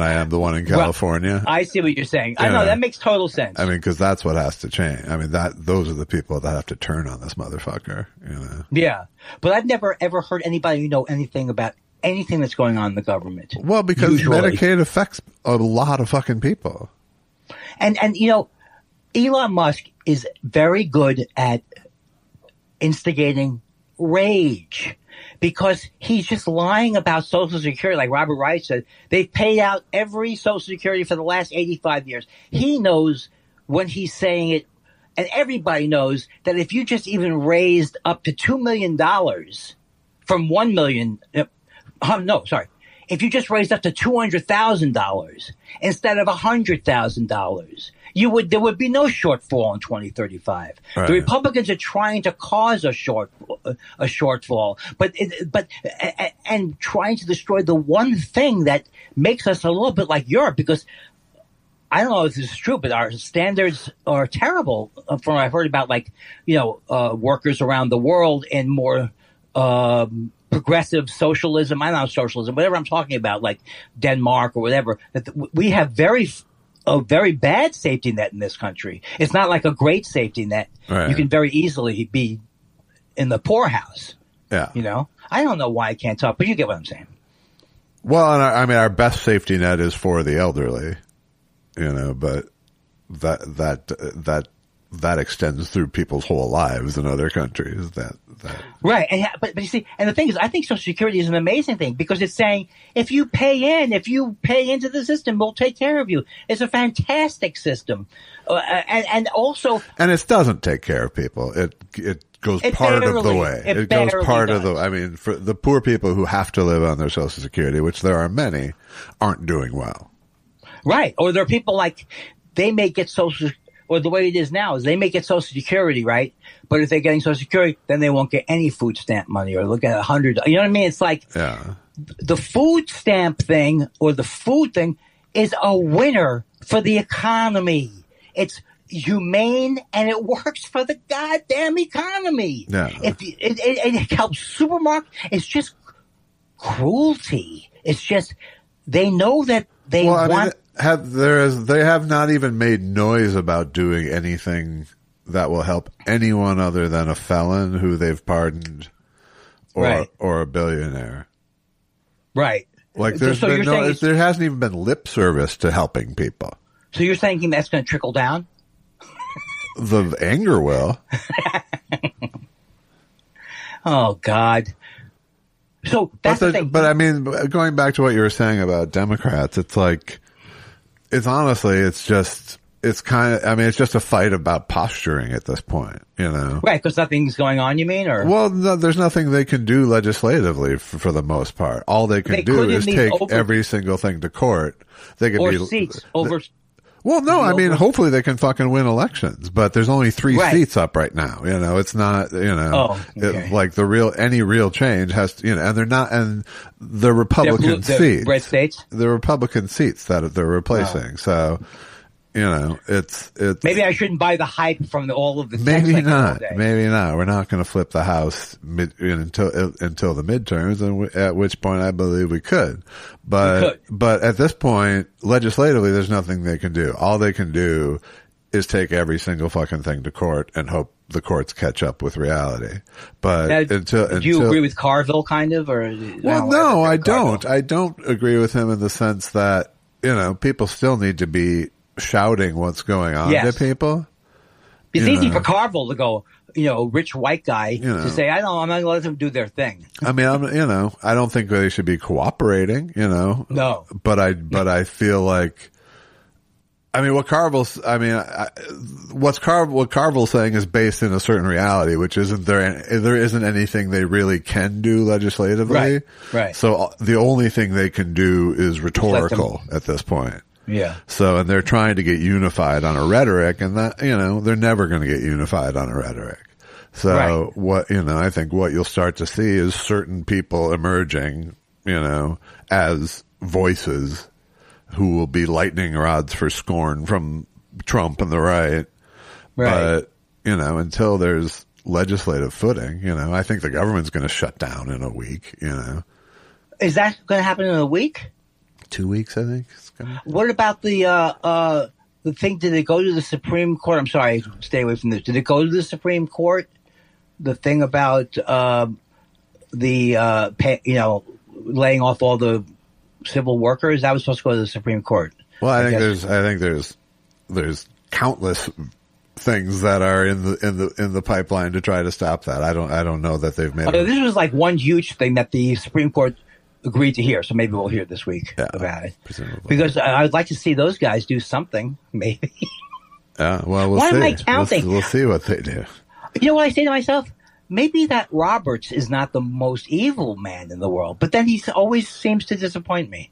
I am the one in California. Well, I see what you're saying. I know that makes total sense. I mean, because that's what has to change. I mean, those are the people that have to turn on this motherfucker. Yeah, but I've never ever heard anybody anything about anything that's going on in the government. Well, because Medicaid affects a lot of fucking people. And Elon Musk is very good at instigating rage because he's just lying about Social Security. Like Robert Wright said, they've paid out every Social Security for the last 85 years. He knows when he's saying it, and everybody knows that if you just even raised up to $2 million from $1 million, if you just raised up to $200,000 instead of $100,000, there would be no shortfall in 2035. Right. The Republicans are trying to cause a shortfall, and trying to destroy the one thing that makes us a little bit like Europe, because I don't know if this is true, but our standards are terrible. From what I've heard about, workers around the world and more progressive socialism. I don't know, socialism, whatever I'm talking about, like Denmark or whatever. That we have a very bad safety net in this country. It's not like a great safety net. Right. You can very easily be in the poorhouse. Yeah. I don't know why I can't talk, but you get what I'm saying. Well, and our best safety net is for the elderly. But that extends through people's whole lives in other countries. Right, but you see, and the thing is, I think Social Security is an amazing thing, because it's saying if you pay into the system, we'll take care of you. It's a fantastic system, and also, and it doesn't take care of people. It goes part of the way. It goes part of the. I mean, for the poor people who have to live on their Social Security, which there are many, aren't doing well. Right. Or there are people they may get or the way it is now is they may get Social Security, right? But if they're getting Social Security, then they won't get any food stamp money, or look at $100. You know what I mean? It's like the food stamp thing or the food thing is a winner for the economy. It's humane and it works for the goddamn economy. Yeah. It helps supermarkets. It's just cruelty. It's just, they know that they want. They have not even made noise about doing anything that will help anyone other than a felon who they've pardoned, or a billionaire. Right. Like there hasn't even been lip service to helping people. So you're thinking that's going to trickle down? The anger will. Oh God. So that's the thing. But I mean, going back to what you were saying about Democrats, it's like, it's just a fight about posturing at this point, Right, because nothing's going on, you mean? Or well, no, there's nothing they can do legislatively for the most part. All they can do is take every single thing to court. They could seats over. Well, no, I mean, hopefully they can fucking win elections, but there's only 3 seats up right now. It's not, like any real change has to, and they're not, and the Republican seats, red states, the Republican seats that they're replacing. So, it's maybe I shouldn't buy the hype from all of the. Maybe not. We're not going to flip the House until the midterms, and at which point I believe we could. But at this point, legislatively, there's nothing they can do. All they can do is take every single fucking thing to court and hope the courts catch up with reality. But do you agree with Carville, kind of, or? Well, no, I don't. I don't agree with him in the sense that people still need to be shouting what's going on to people. It's easy for Carville to go, rich white guy to say, I'm not going to let them do their thing. I mean, I don't think they should be cooperating, No. But I feel like, I mean, what Carville's saying is based in a certain reality, which isn't there isn't anything they really can do legislatively. Right. So the only thing they can do is rhetorical at this point. Yeah. So, and they're trying to get unified on a rhetoric, and that, they're never going to get unified on a rhetoric. So I think what you'll start to see is certain people emerging, as voices who will be lightning rods for scorn from Trump and the right. But, until there's legislative footing, I think the government's going to shut down in a week, Is that going to happen in a week? 2 weeks, I think. What about the thing? Did it go to the Supreme Court? I'm sorry, stay away from this. Did it go to the Supreme Court? The thing about laying off all the civil workers, that was supposed to go to the Supreme Court. Well, I think there's countless things that are in the pipeline to try to stop that. I don't know that they've made. This was like one huge thing that the Supreme Court agreed to hear, so maybe we'll hear this week about it. Presumably. Because I'd like to see those guys do something, maybe. Yeah, well, we'll see. Why am I counting? We'll see what they do. You know what I say to myself? maybe that Roberts is not the most evil man in the world, but then he always seems to disappoint me.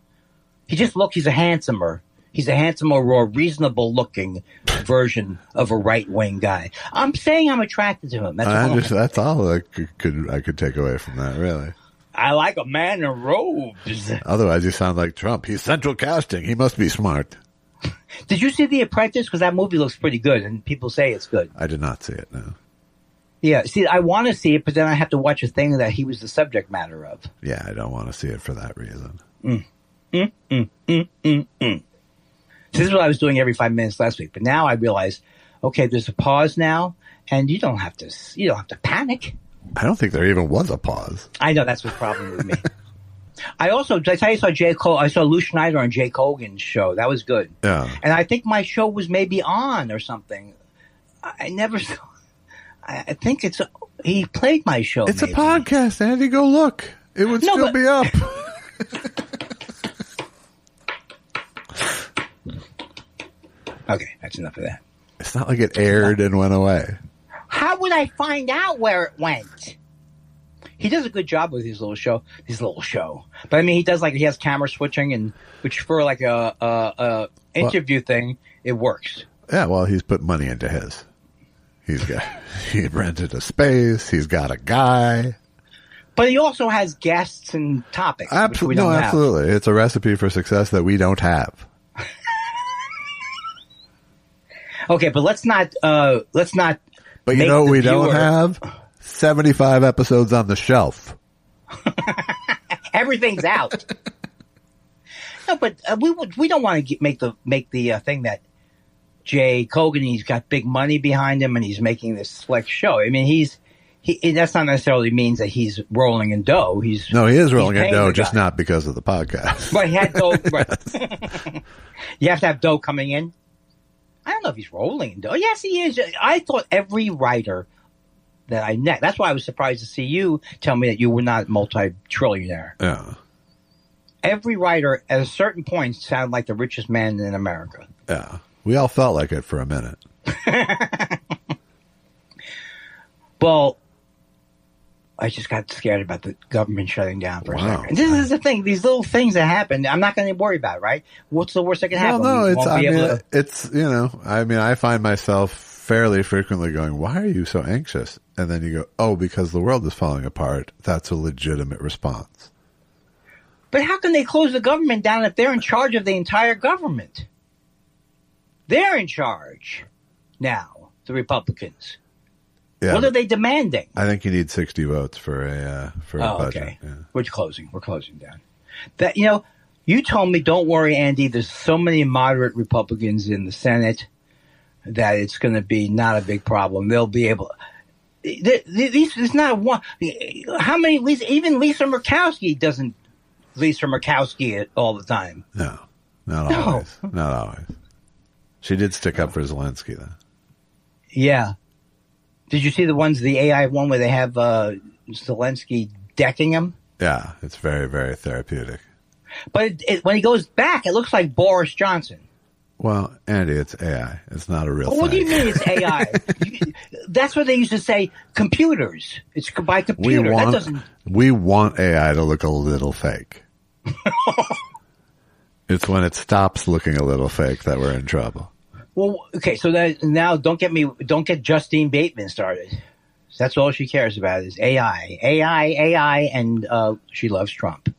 He's a handsomer or reasonable looking version of a right wing guy. I'm saying I'm attracted to him. That's all I could take away from that, really. I like a man in robes. Otherwise, you sound like Trump. He's central casting. He must be smart. Did you see The Apprentice? Because that movie looks pretty good, and people say it's good. I did not see it, no. Yeah, see, I want to see it, but then I have to watch a thing that he was the subject matter of. Yeah, I don't want to see it for that reason. So this is what I was doing every 5 minutes last week, but now I realize, okay, there's a pause now, and you don't have to panic. I don't think there even was a pause. I know that's the problem with me. Did I tell you I saw Lou Schneider on Jake Hogan's show. That was good. Yeah. And I think my show was maybe on or something. I never saw. I think he played my show. It's maybe. A podcast, Andy. Go look. It would still be up. Okay, that's enough of that. It's not like it aired and went away. How would I find out where it went? He does a good job with his little show. But I mean, he has camera switching, and which for like a interview thing, it works. Yeah, well, he's put money into his. He rented a space. He's got a guy. But he also has guests and topics. Absolutely, absolutely. It's a recipe for success that we don't have. Okay, but let's not. But you know what we don't have? 75 episodes on the shelf. Everything's out. No, but we don't want to make the thing that Jay Kogan, he's got big money behind him and he's making this slick show. I mean, that's not necessarily means that he's rolling in dough. He is rolling in dough, just not because of the podcast. But he had dough. Right. You have to have dough coming in. I don't know if he's rolling in dough. Yes, he is. I thought every writer that I met. That's why I was surprised to see you tell me that you were not multi-trillionaire. Yeah. Every writer at a certain point sounded like the richest man in America. Yeah. We all felt like it for a minute. Well, I just got scared about the government shutting down for a second. This is the thing. These little things that happen, I'm not going to worry about, right? What's the worst that can happen? Well, no, I find myself fairly frequently going, why are you so anxious? And then you go, oh, because the world is falling apart. That's a legitimate response. But how can they close the government down if they're in charge of the entire government? They're in charge now, the Republicans. Yeah, what are they demanding? I think you need 60 votes for a budget. Okay. Yeah. We're closing down. That you told me, don't worry, Andy. There's so many moderate Republicans in the Senate that it's going to be not a big problem. They'll be able. It's not one. How many? Even Lisa Murkowski doesn't. Lisa Murkowski it all the time. No, not always. Not always. She did stick up for Zelensky, though. Yeah. Did you see the AI one where they have Zelensky decking him? Yeah, it's very, very therapeutic. But when he goes back, it looks like Boris Johnson. Well, Andy, it's AI. It's not a real thing. What do you mean it's AI? That's what they used to say, computers. It's by computer. We want AI to look a little fake. It's when it stops looking a little fake that we're in trouble. Well, okay, so now don't get Justine Bateman started. That's all she cares about is AI, and she loves Trump.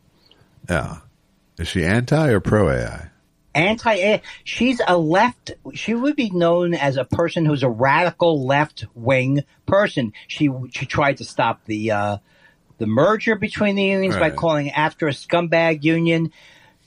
Yeah. Is she anti or pro AI? Anti-AI. She's a left. She would be known as a person who's a radical left-wing person. She tried to stop the merger between the unions by calling after a scumbag union.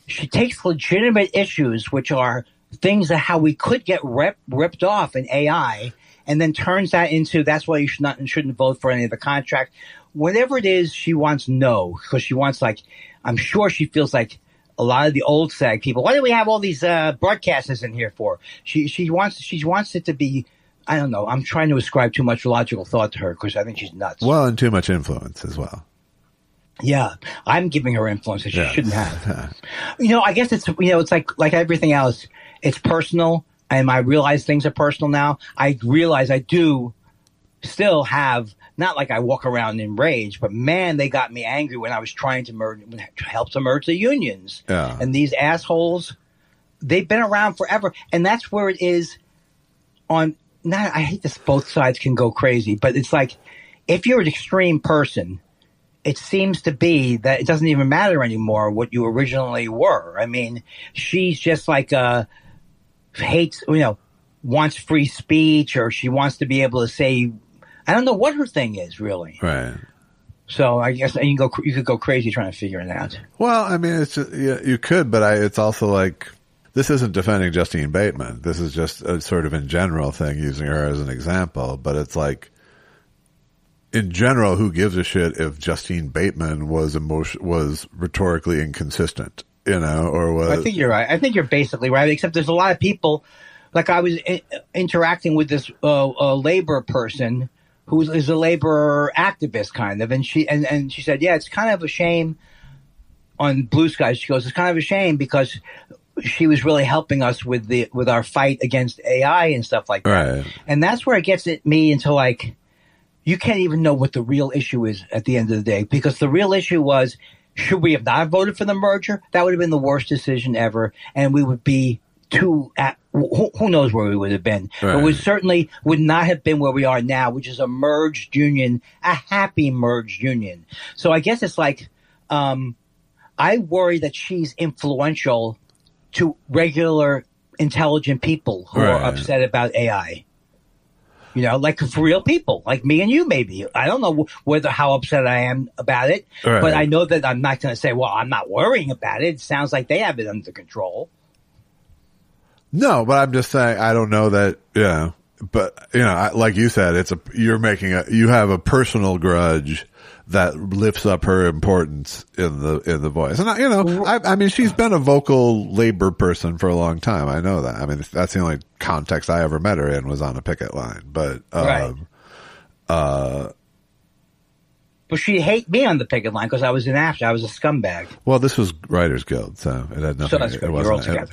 She takes legitimate issues, which are things that how we could get ripped off in AI, and then turns that into that's why you shouldn't vote for any of the contract. Whatever it is, she wants no, because she wants, like, I'm sure she feels like a lot of the old SAG people. Why do we have all these broadcasters in here for? She wants it to be. I don't know. I'm trying to ascribe too much logical thought to her because I think she's nuts. Well, and too much influence as well. Yeah, I'm giving her influence that she shouldn't have. I guess it's it's like everything else. It's personal, and I realize things are personal now. I realize I do still have not like I walk around in rage, but man, they got me angry when I was trying to help to merge the unions. Yeah. And these assholes, they've been around forever. And that's where it is I hate this, both sides can go crazy, but it's like, if you're an extreme person, it seems to be that it doesn't even matter anymore what you originally were. I mean, she's just like, hates, wants free speech, or she wants to be able to say, I don't know what her thing is really. Right. So I guess you could go crazy trying to figure it out. Well, I mean, it's just, you could, but it's also like, this isn't defending Justine Bateman. This is just a sort of in general thing, using her as an example. But it's like, in general, who gives a shit if Justine Bateman was rhetorically inconsistent, or was? I think you're right. I think you're basically right. Except there's a lot of people, like I was interacting with this labor person who is a labor activist kind of, and she said, yeah, it's kind of a shame on Blue Sky. She goes, it's kind of a shame because she was really helping us with our fight against AI and stuff like that. Right. And that's where it gets at me into like, you can't even know what the real issue is at the end of the day, because the real issue was, should we have not voted for the merger? That would have been the worst decision ever. And we would be who knows where we would have been. Right. But we certainly would not have been where we are now, which is a merged union, a happy merged union. So I guess it's like, I worry that she's influential to regular intelligent people who are upset about AI. Like for real people, like me and you, maybe. I don't know how upset I am about it, but I know that I'm not going to say, well, I'm not worrying about it. It sounds like they have it under control. No, but I'm just saying, I don't know that, but, like you said, you have a personal grudge that lifts up her importance in the voice. And I mean, she's been a vocal labor person for a long time. I know that. I mean, that's the only context I ever met her in, was on a picket line. But, but she hate me on the picket line because I was an actor. I was a scumbag. Well, this was Writers Guild, so it had nothing. So that's good.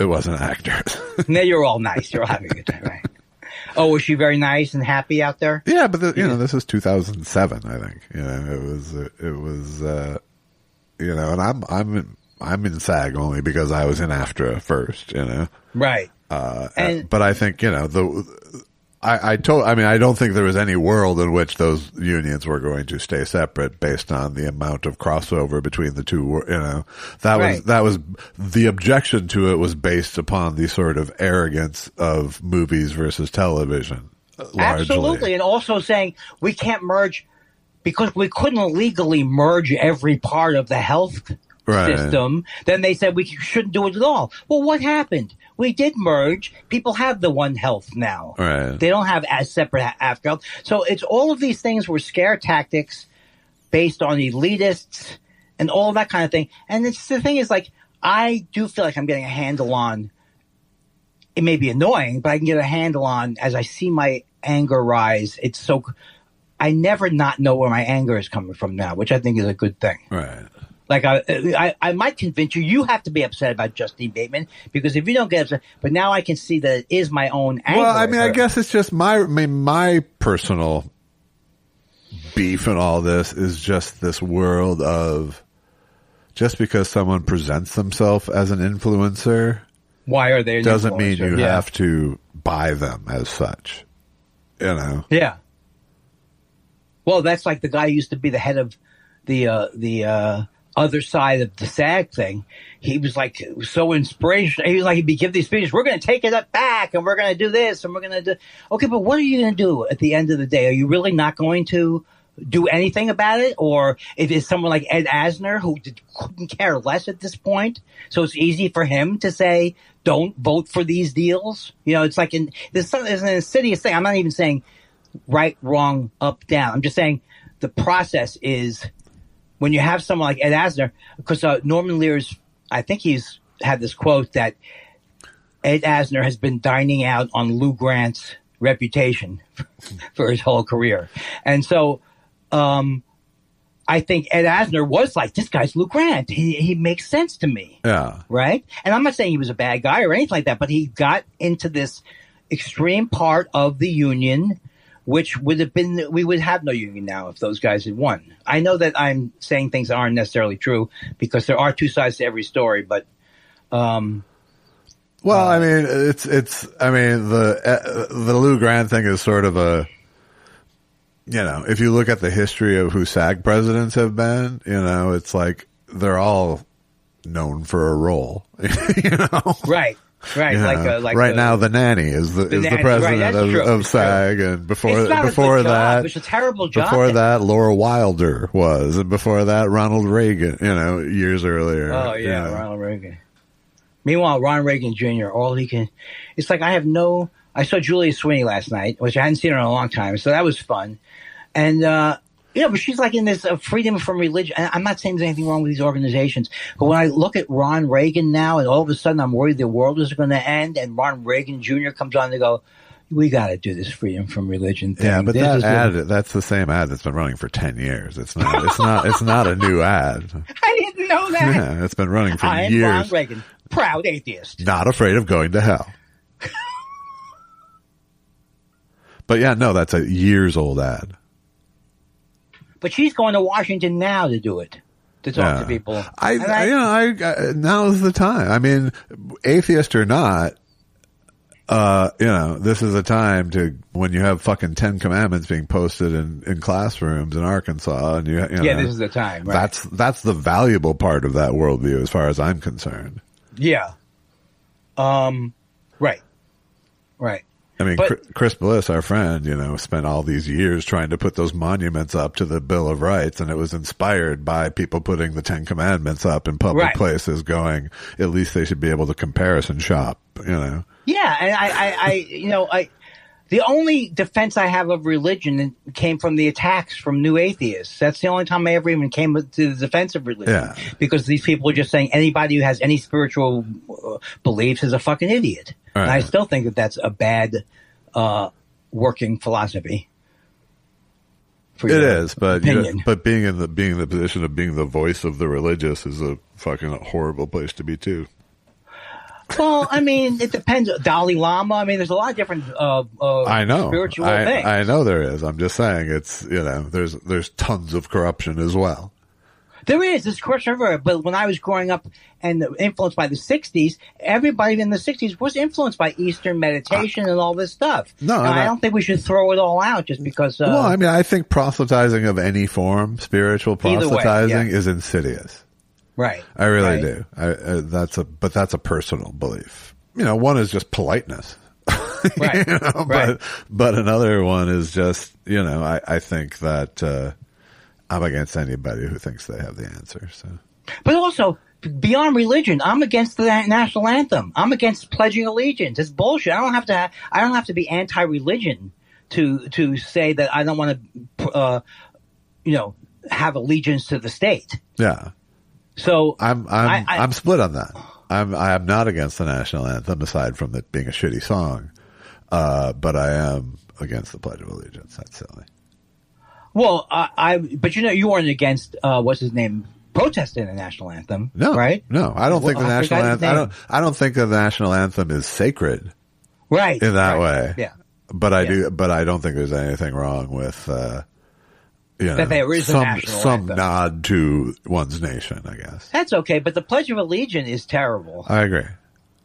It wasn't actors. No, you're all nice. You're all having a good time, right? Oh, was she very nice and happy out there? Yeah, but this is 2007. I think it was and I'm in SAG only because I was in AFTRA first. Right. But I think I don't think there was any world in which those unions were going to stay separate based on the amount of crossover between the two. That was the objection to it was based upon the sort of arrogance of movies versus television. Largely. Absolutely. And also saying we can't merge because we couldn't legally merge every part of the health system. Then they said we shouldn't do it at all. Well, what happened? We did merge. People have the One Health now. Right. They don't have as separate after health. So it's all of these things were scare tactics based on elitists and all that kind of thing. And the thing is, like, I do feel like I'm getting a handle on, it may be annoying, but I can get a handle on as I see my anger rise. I never not know where my anger is coming from now, which I think is a good thing. Right. Like I might convince you have to be upset about Justine Bateman, because if you don't get upset, but now I can see that it is my own anger. Well, I mean, I guess it's just my personal beef and all this is just this world of, just because someone presents themselves as an influencer, why are they an doesn't influencer? mean you have to buy them as such. Yeah. Well, that's like the guy who used to be the head of the other side of the SAG thing. He was like so inspirational. He was like, he'd be giving these speeches. We're going to take it back, and we're going to do this, and we're going to do. Okay, but what are you going to do at the end of the day? Are you really not going to do anything about it? Or if it's someone like Ed Asner who couldn't care less at this point, so it's easy for him to say, "Don't vote for these deals." It's like there's an insidious thing. I'm not even saying right, wrong, up, down. I'm just saying the process is. When you have someone like Ed Asner, because Norman Lear's, I think he's had this quote that Ed Asner has been dining out on Lou Grant's reputation for his whole career. And so I think Ed Asner was like, this guy's Lou Grant. He makes sense to me. Yeah. Right? And I'm not saying he was a bad guy or anything like that, but he got into this extreme part of the union which would have been, we would have no union now if those guys had won. I know that I'm saying things that aren't necessarily true because there are two sides to every story, but well, I mean, the Lou Grant thing is sort of a, if you look at the history of who SAG presidents have been, it's like they're all known for a role, Right. Right now, the nanny is the president of SAG, and before that, it's a terrible job. Before that, Laura Wilder was, and before that, Ronald Reagan. Years earlier. Oh yeah, Ronald Reagan. Meanwhile, Ron Reagan Jr. It's like I saw Julia Sweeney last night, which I hadn't seen her in a long time, so that was fun, and. But she's like in this freedom from religion. And I'm not saying there's anything wrong with these organizations, but when I look at Ron Reagan now, and all of a sudden I'm worried the world is going to end, and Ron Reagan Jr. comes on to go, we got to do this freedom from religion thing. Yeah, but that's the same ad that's been running for 10 years. It's not a new ad. I didn't know that. Yeah, it's been running for years. I am Ron Reagan, proud atheist. Not afraid of going to hell. But yeah, no, that's a years old ad. But she's going to Washington now to do it, to talk to people. Now's the time. I mean, atheist or not, this is a time when you have fucking 10 commandments being posted in classrooms in Arkansas, and this is the time. Right? That's the valuable part of that worldview, as far as I'm concerned. Yeah. Right. I mean, Chris Bliss, our friend, spent all these years trying to put those monuments up to the Bill of Rights, and it was inspired by people putting the 10 Commandments up in public places, going, at least they should be able to comparison shop, Yeah, and the only defense I have of religion came from the attacks from new atheists. That's the only time I ever even came to the defense of religion, because these people are just saying anybody who has any spiritual beliefs is a fucking idiot. Right. And I still think that that's a bad working philosophy. It is, but being in the position of being the voice of the religious is a fucking horrible place to be too. Well, I mean, it depends. Dalai Lama. I mean, there's a lot of different spiritual things. I know there is. I'm just saying it's there's tons of corruption as well. There is. There's corruption everywhere. But when I was growing up and influenced by the 60s, everybody in the 60s was influenced by Eastern meditation and all this stuff. No, I don't think we should throw it all out just because. Well, I mean, I think proselytizing of any form, spiritual proselytizing, is insidious. Right. I really do. That's a personal belief. One is just politeness. Right. But another one is just, I think that, I'm against anybody who thinks they have the answer. So, but also beyond religion, I'm against the national anthem. I'm against pledging allegiance. It's bullshit. I don't have to be anti-religion to say that I don't want to, have allegiance to the state. Yeah. So I'm split on that. I'm not against the national anthem, aside from it being a shitty song. But I am against the Pledge of Allegiance. That's silly. Well, but you weren't against what's his name protesting the national anthem, no, right? No, I don't think the national anthem. I don't think the national anthem is sacred, right? In that way, yeah. But I do. But I don't think there's anything wrong with that there is some nod to one's nation. I guess that's okay. But the Pledge of Allegiance is terrible. I agree.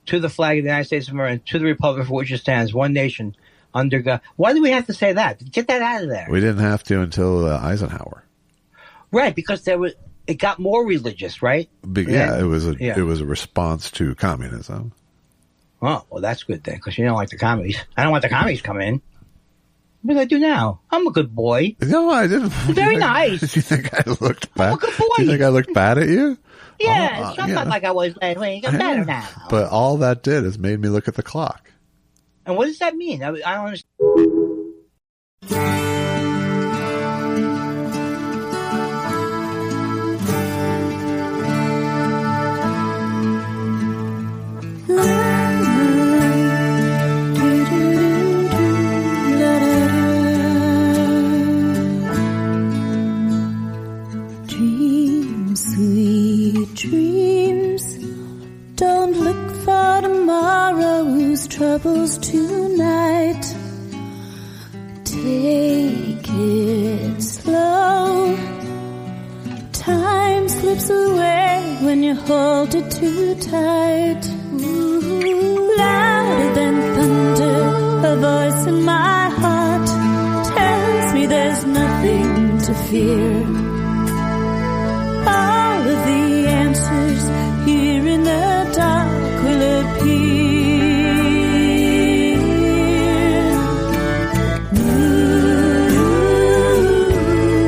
To the flag of the United States of America, to the republic for which it stands, one nation. Under God. Why do we have to say that? Get that out of there. We didn't have to until Eisenhower. Right, because it got more religious, right? It was a response to communism. Oh, well, that's good then, because you don't like the commies. I don't want the commies coming in. What do I do now? I'm a good boy. No, I didn't. Very nice. Did you think I looked bad? I'm a good boy. Do you think I looked bad at you? Yeah, it's not like I was last week. I'm better now. But all that did is made me look at the clock. And what does that mean? I don't understand. Dreams, sweet dreams, don't look for tomorrow's troubles tonight. Take it slow. Time slips away when you hold it too tight. Ooh, louder than thunder, a voice in my heart tells me there's nothing to fear. All of the answers here in the dark will appear.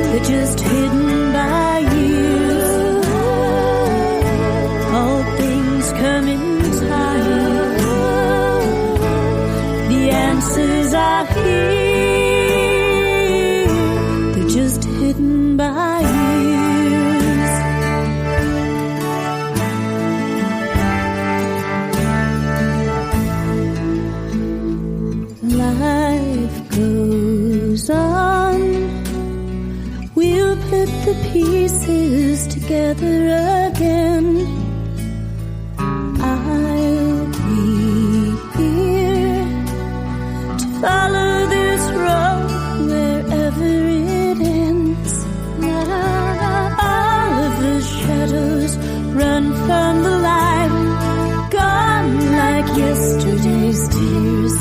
They're just hidden by years. All things come in time. The answers are here. They're just hidden by years. Life goes on. We'll put the pieces together again. I'll be here to follow this road wherever it ends. All of the shadows run from the light, gone like yesterday's tears.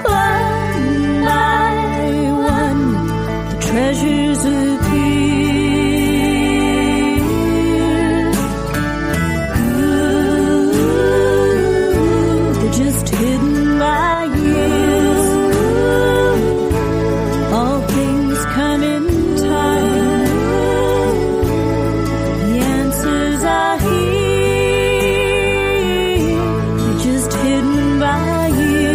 One by one, the treasures appear. Ooh, they're just hidden by years. All things come in time. The answers are here. They're just hidden by years.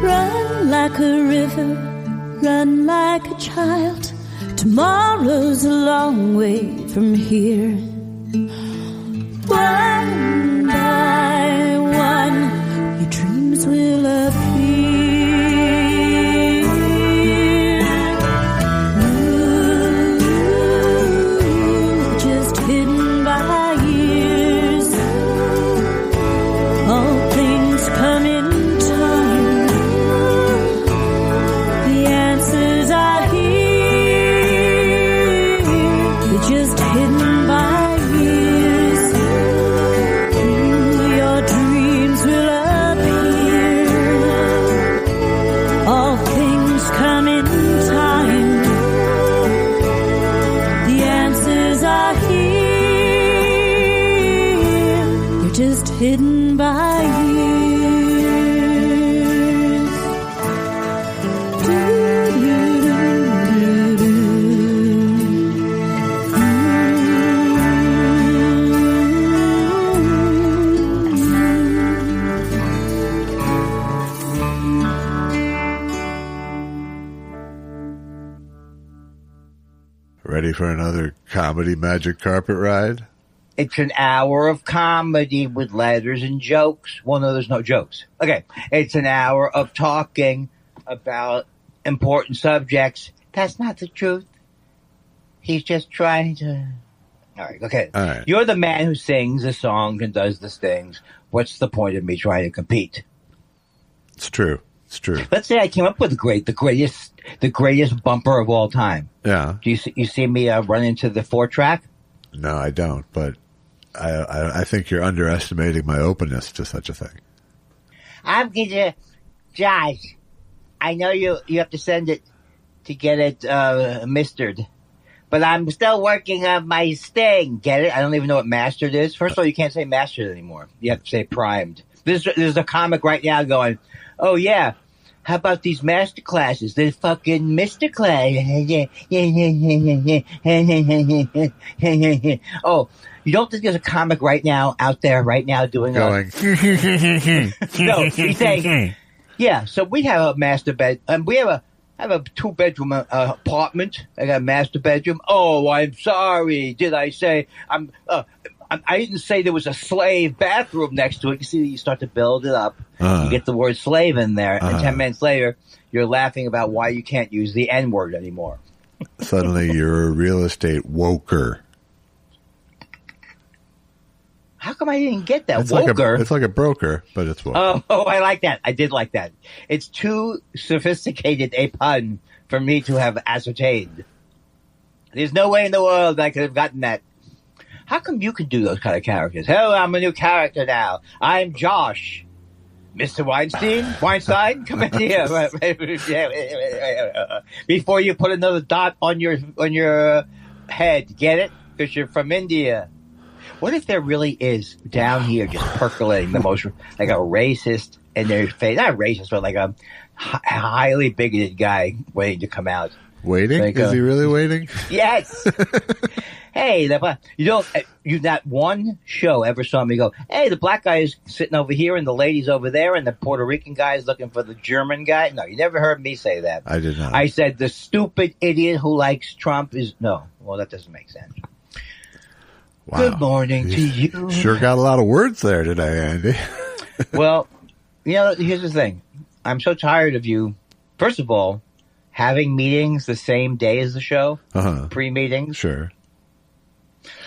Run like a river, run like a child. Tomorrow's a long way from here. One by one, your dreams will appear. Ooh, just hidden by years. All things come in time. The answers are here. They're just hidden by years. Ooh, your dreams will appear. All things come in time. The answers are here. They're just hidden by years. Ready for another comedy magic carpet ride? It's an hour of comedy with letters and jokes. Well, no, there's no jokes. Okay. It's an hour of talking about important subjects. That's not the truth. He's just trying to... All right, okay. All right. You're the man who sings the songs and does the things. What's the point of me trying to compete? It's true. It's true. Let's say I came up with the greatest bumper of all time. Yeah. Do you see me run into the 4-track? No, I don't, but I think you're underestimating my openness to such a thing. I'm gonna, Josh, I know you have to send it to get it mistered, but I'm still working on my sting. Get it? I don't even know what mastered is. First of all, you can't say mastered anymore. You have to say primed. There's a comic right now going, oh yeah, how about these master classes? They're fucking Mr. Class. Oh, you don't think there's a comic right now out there right now doing Going. No, he's saying, yeah, so we have a master bed, and I have a 2-bedroom apartment. I got a master bedroom. Oh, I'm sorry. Did I say I didn't say there was a slave bathroom next to it. You see, you start to build it up. You get the word slave in there, and 10 minutes later, you're laughing about why you can't use the N-word anymore. Suddenly, you're a real estate woker. How come I didn't get that? It's woker? It's like a broker, but it's woker. Oh, I like that. I did like that. It's too sophisticated a pun for me to have ascertained. There's no way in the world I could have gotten that. How come you can do those kind of characters? Oh, I'm a new character now. I'm Josh. Mr. Weinstein, come in here. Before you put another dot on your head. Get it? Because you're from India. What if there really is down here just percolating the most, like a racist in their face? Not racist, but like a highly bigoted guy waiting to come out. Waiting? Is he really waiting? Yes. Hey, you not one show ever saw me go, hey, the black guy is sitting over here and the lady's over there and the Puerto Rican guy is looking for the German guy. No, you never heard me say that. I did not. I said the stupid idiot who likes Trump is no. Well, that doesn't make sense. Wow. Good morning to you. Sure got a lot of words there today, Andy. Well, here's the thing. I'm so tired of you. First of all, having meetings the same day as the show, pre-meetings. Sure.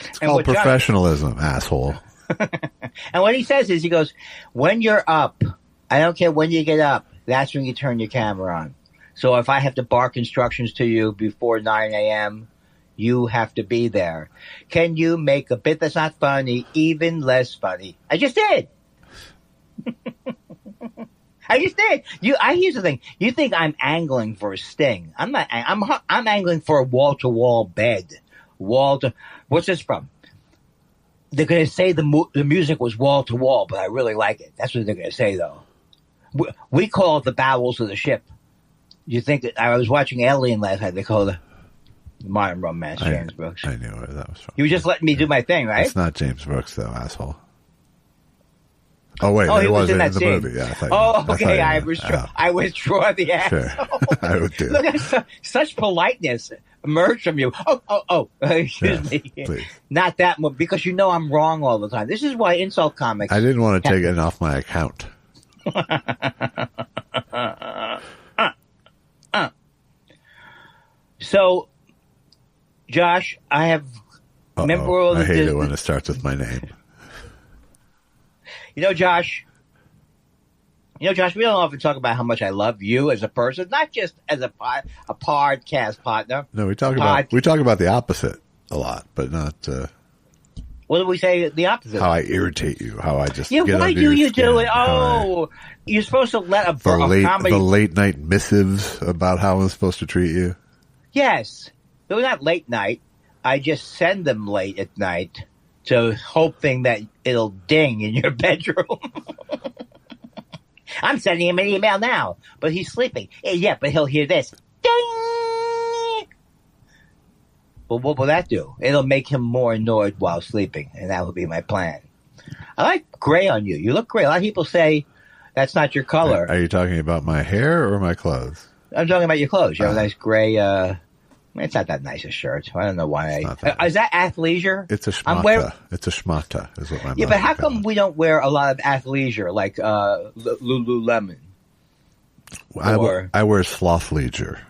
It's called professionalism, asshole. And what he says is, he goes, when you're up, I don't care when you get up, that's when you turn your camera on. So if I have to bark instructions to you before 9 a.m., you have to be there. Can you make a bit that's not funny even less funny? I just did. I just did. Here's the thing. You think I'm angling for a sting? I'm not. I'm angling for a wall-to-wall bed. What's this from? They're going to say the music was wall-to-wall, but I really like it. That's what they're going to say, though. We call it the bowels of the ship. You think that I was watching Alien last night? They call it the modern romance, James Brooks. I knew where that was from. You were just letting me do my thing, right? It's not James Brooks, though, asshole. Oh, wait, he was in that the scene. movie. Yeah, okay. I withdraw the asshole. Sure. I would do. Look at such politeness emerge from you. Excuse me. Please. Not that one, because I'm wrong all the time. This is why insult comics. I didn't want to take it off my account. So, Josh, I have. Remember all the I hate it when it starts with my name. Josh, we don't often talk about how much I love you as a person, not just as a podcast partner. No, we talk about the opposite a lot, but not. What do we say? The opposite. How I irritate you. How I just. Yeah. Why do you do it? Oh, you're supposed to let a comedy. The late night missives about how I'm supposed to treat you. Yes, they're not late night. I just send them late at night. So hoping that it'll ding in your bedroom. I'm sending him an email now, but he's sleeping. Yeah, but he'll hear this. Ding! Well, what will that do? It'll make him more annoyed while sleeping, and that will be my plan. I like gray on you. You look gray. A lot of people say that's not your color. Are you talking about my hair or my clothes? I'm talking about your clothes. You have a nice gray... It's not that nice a shirt. I don't know why. Is that athleisure? It's a schmata. It's a schmata, is what my Yeah, but how come we don't wear a lot of athleisure, like Lululemon? I wear sloth leisure.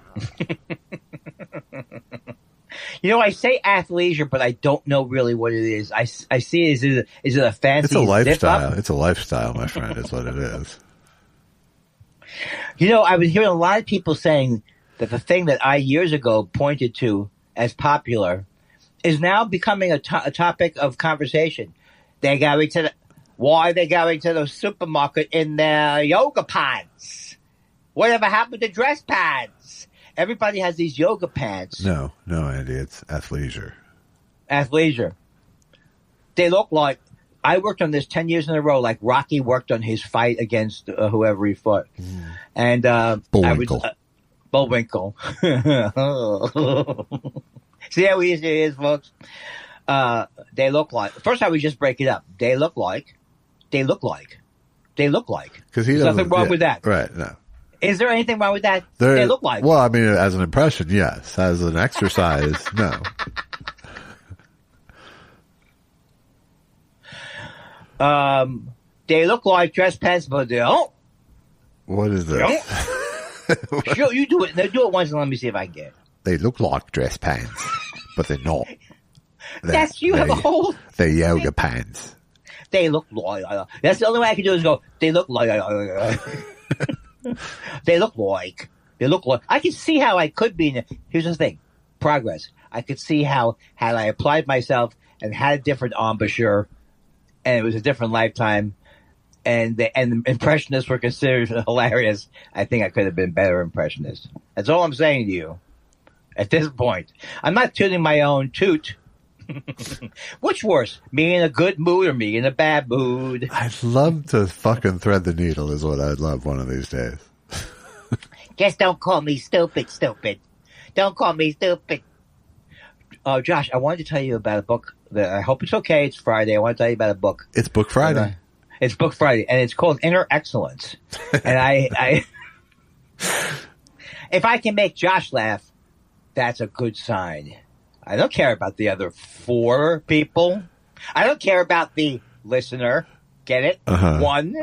I say athleisure, but I don't know really what it is. I see is it a fancy It's a lifestyle. zip-up? It's a lifestyle, my friend, is what it is. I was hearing a lot of people saying that the thing that I years ago pointed to as popular is now becoming a topic of conversation. Why are they going to the supermarket in their yoga pants? Whatever happened to dress pants? Everybody has these yoga pants. No, Andy, it's athleisure. Athleisure. They look like, I worked on this 10 years in a row, like Rocky worked on his fight against whoever he fought. And Bullwinkle. Bullwinkle. See how easy it is, folks? They look like. First, I would just break it up. They look like. There's nothing wrong with that. Right, no. Is there anything wrong with that? They look like. Well, I mean, as an impression, yes. As an exercise, no. They look like dress pants, but they don't. What is this? Sure, you do it. Now do it once and let me see if I can get it. They look like dress pants, but they're not. You have a whole... They're yoga pants. They look like... That's the only way I can do is go, they look like... They look like... I can see how I could be... Here's the thing. Progress. I could see how, had I applied myself and had a different embouchure, and it was a different lifetime, and the impressionists were considered hilarious, I think I could have been better impressionist. That's all I'm saying to you at this point. I'm not tooting my own toot. Which worse, me in a good mood or me in a bad mood? I'd love to fucking thread the needle is what I'd love one of these days. Just don't call me stupid. Don't call me stupid. Josh, I wanted to tell you about a book that I hope it's okay. It's Friday. I want to tell you about a book. It's Book Friday. It's Book Friday, and it's called Inner Excellence. And I if I can make Josh laugh, that's a good sign. I don't care about the other 4 people. I don't care about the listener. Get it? One.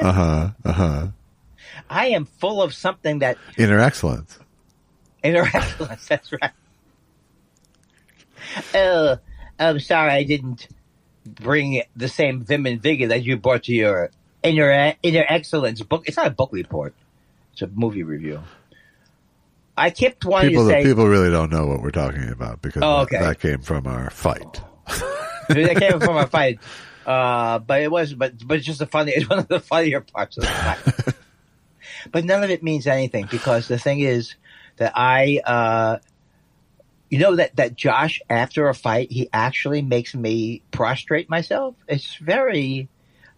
I am full of something that... Inner excellence. Inner excellence, that's right. I'm sorry I didn't bring the same vim and vigor that you brought to your inner excellence book. It's not a book report. It's a movie review. I kept wanting to say... People really don't know what we're talking about because that came from our fight. That came from our fight. But it's just it's one of the funnier parts of the fight. But none of it means anything because the thing is that that Josh, after a fight, he actually makes me prostrate myself. It's very,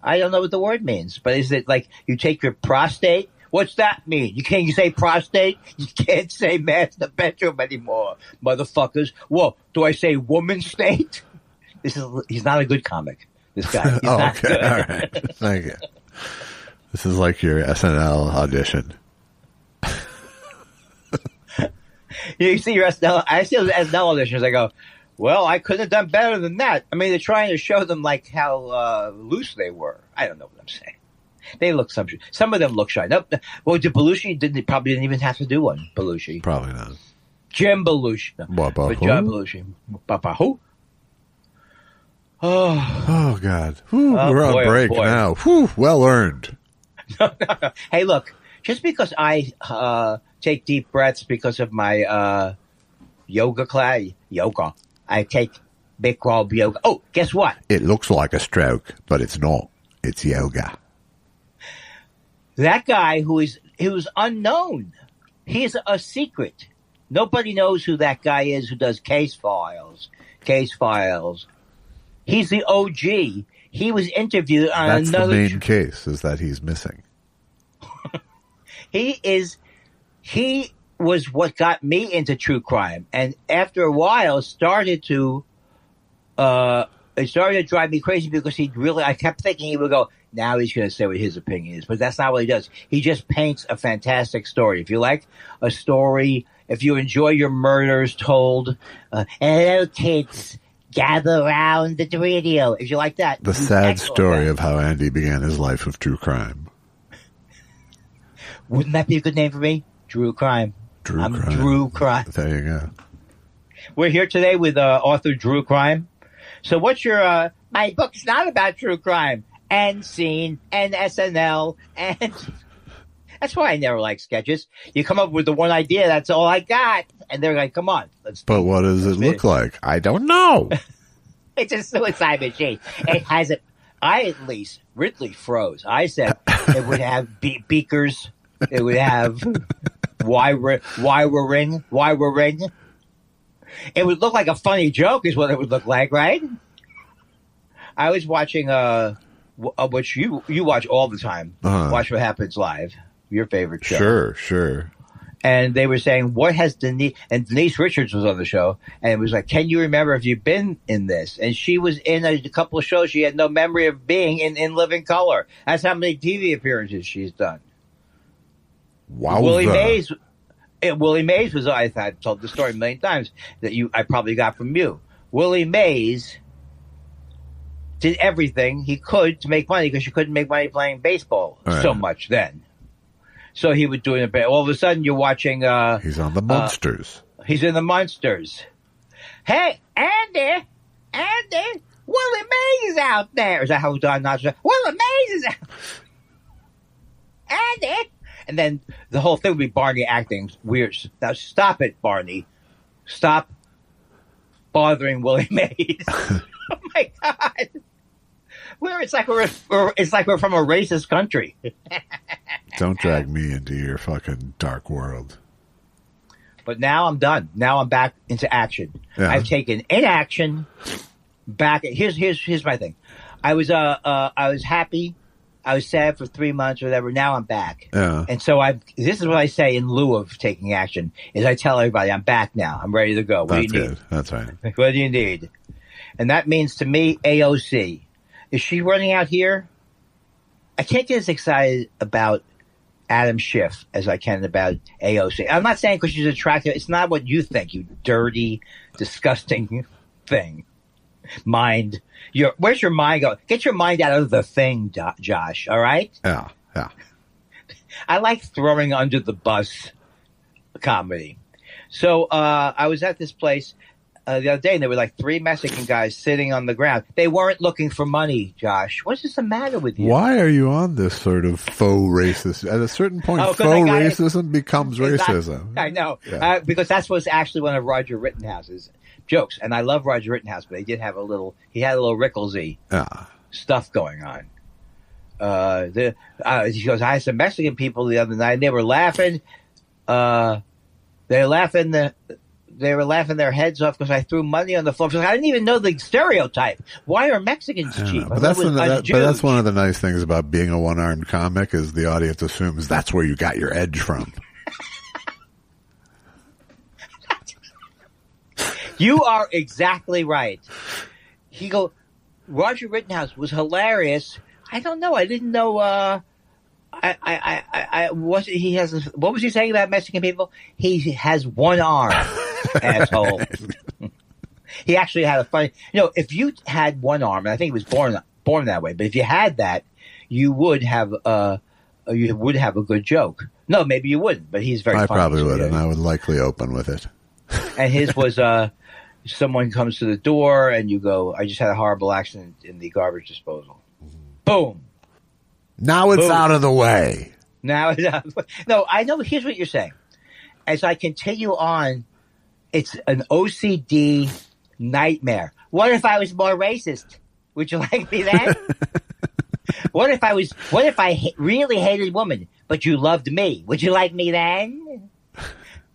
I don't know what the word means, but is it like you take your prostate? What's that mean? You can't say prostate? You can't say man in the bedroom anymore, motherfuckers. Whoa, do I say woman state? He's not a good comic, this guy. He's not okay, good. All right. Thank you. This is like your SNL audition. You see your SNL, I see those SNL auditions, I go, well, I could have done better than that. I mean, they're trying to show them like how loose they were. I don't know what I'm saying. They look some of them look shy. Nope. Well, Belushi probably didn't even have to do one. Belushi. Probably not. Jim Belushi. But John Belushi. Papa who? Oh God. Whew, we're on break now. Whew, well earned. No. Hey, look. Just because I take deep breaths because of my yoga, I take Bikram yoga. Oh, guess what? It looks like a stroke, but it's not. It's yoga. That guy who's unknown. He's a secret. Nobody knows who that guy is who does case files. He's the OG. He was interviewed on That's another... the main case, is that he's missing. He was what got me into true crime. And after a while, it started to drive me crazy because I kept thinking he would go, now he's going to say what his opinion is. But that's not what he does. He just paints a fantastic story. If you like a story, if you enjoy your murders told, hello kids, gather around the radio. If you like that. The sad story of how Andy began his life of true crime. Wouldn't that be a good name for me? Drew Crime. I'm Drew Crime. There you go. We're here today with author Drew Crime. So what's your... my book's not about true crime. And Scene, and SNL, and... That's why I never like sketches. You come up with the one idea, that's all I got. And they're like, come on. But what does it look like? I don't know. It's a suicide machine. It has it. Ridley froze. I said it would have beakers. It would have wiring. It would look like a funny joke is what it would look like, right? I was watching which you watch all the time. Watch What Happens Live, your favorite show. Sure. And they were saying, what has Denise Richards was on the show, and it was like, can you remember if you've been in this? And she was in a couple of shows she had no memory of being in Living Color. That's how many TV appearances she's done. Wow. Willie Mays was, I've told the story a million times, that I probably got from you. Willie Mays did everything he could to make money because you couldn't make money playing baseball so much then. So he would do it. All of a sudden, you're watching. He's on the Munsters. He's in the Munsters. Hey, Andy, Willie Mays is out there. Is that how Don Knotts said? Willie Mays is out. Andy. And then the whole thing would be Barney acting weird. Now stop it, Barney. Stop bothering Willie Mays. Oh my God. It's like we're from a racist country. Don't drag me into your fucking dark world. But now I'm done. Now I'm back into action. Yeah. I've taken inaction back. Here's my thing. I was happy. I was sad for 3 months or whatever. Now I'm back. Yeah. And so this is what I say in lieu of taking action is I tell everybody I'm back now. I'm ready to go. What do you need? That's right. What do you need? And that means to me, AOC. Is she running out here? I can't get as excited about Adam Schiff as I can about AOC. I'm not saying because she's attractive. It's not what you think, you dirty, disgusting thing. Mind. Where's your mind going? Get your mind out of the thing, Josh, all right? Yeah. I like throwing under the bus comedy. So I was at this place the other day, and there were like 3 Mexican guys sitting on the ground. They weren't looking for money, Josh. What's the matter with you? Why are you on this sort of faux racist? At a certain point, faux racism becomes racism. I know. Yeah. Because that's what's actually one of Roger Rittenhouse's jokes. And I love Roger Rittenhouse, but he had a little Ricklesy stuff going on. He goes, I had some Mexican people the other night, and they were laughing. They were laughing their heads off because I threw money on the floor. I didn't even know the stereotype. Why are Mexicans cheap? But that's one of the nice things about being a one-armed comic is the audience assumes that's where you got your edge from. You are exactly right. Roger Rittenhouse was hilarious. I don't know. I didn't know. What was he saying about Mexican people? He has one arm, asshole. He actually had a funny. If you had one arm, and I think he was born that way, but if you had that, you would have a good joke. No, maybe you wouldn't, but he's very funny. I probably would, and I would likely open with it. And his was someone comes to the door, and you go, I just had a horrible accident in the garbage disposal. Boom. Now it's out of the way. No, I know. Here's what you're saying. As I continue on, it's an OCD nightmare. What if I was more racist? Would you like me then? What if I really hated women, but you loved me? Would you like me then?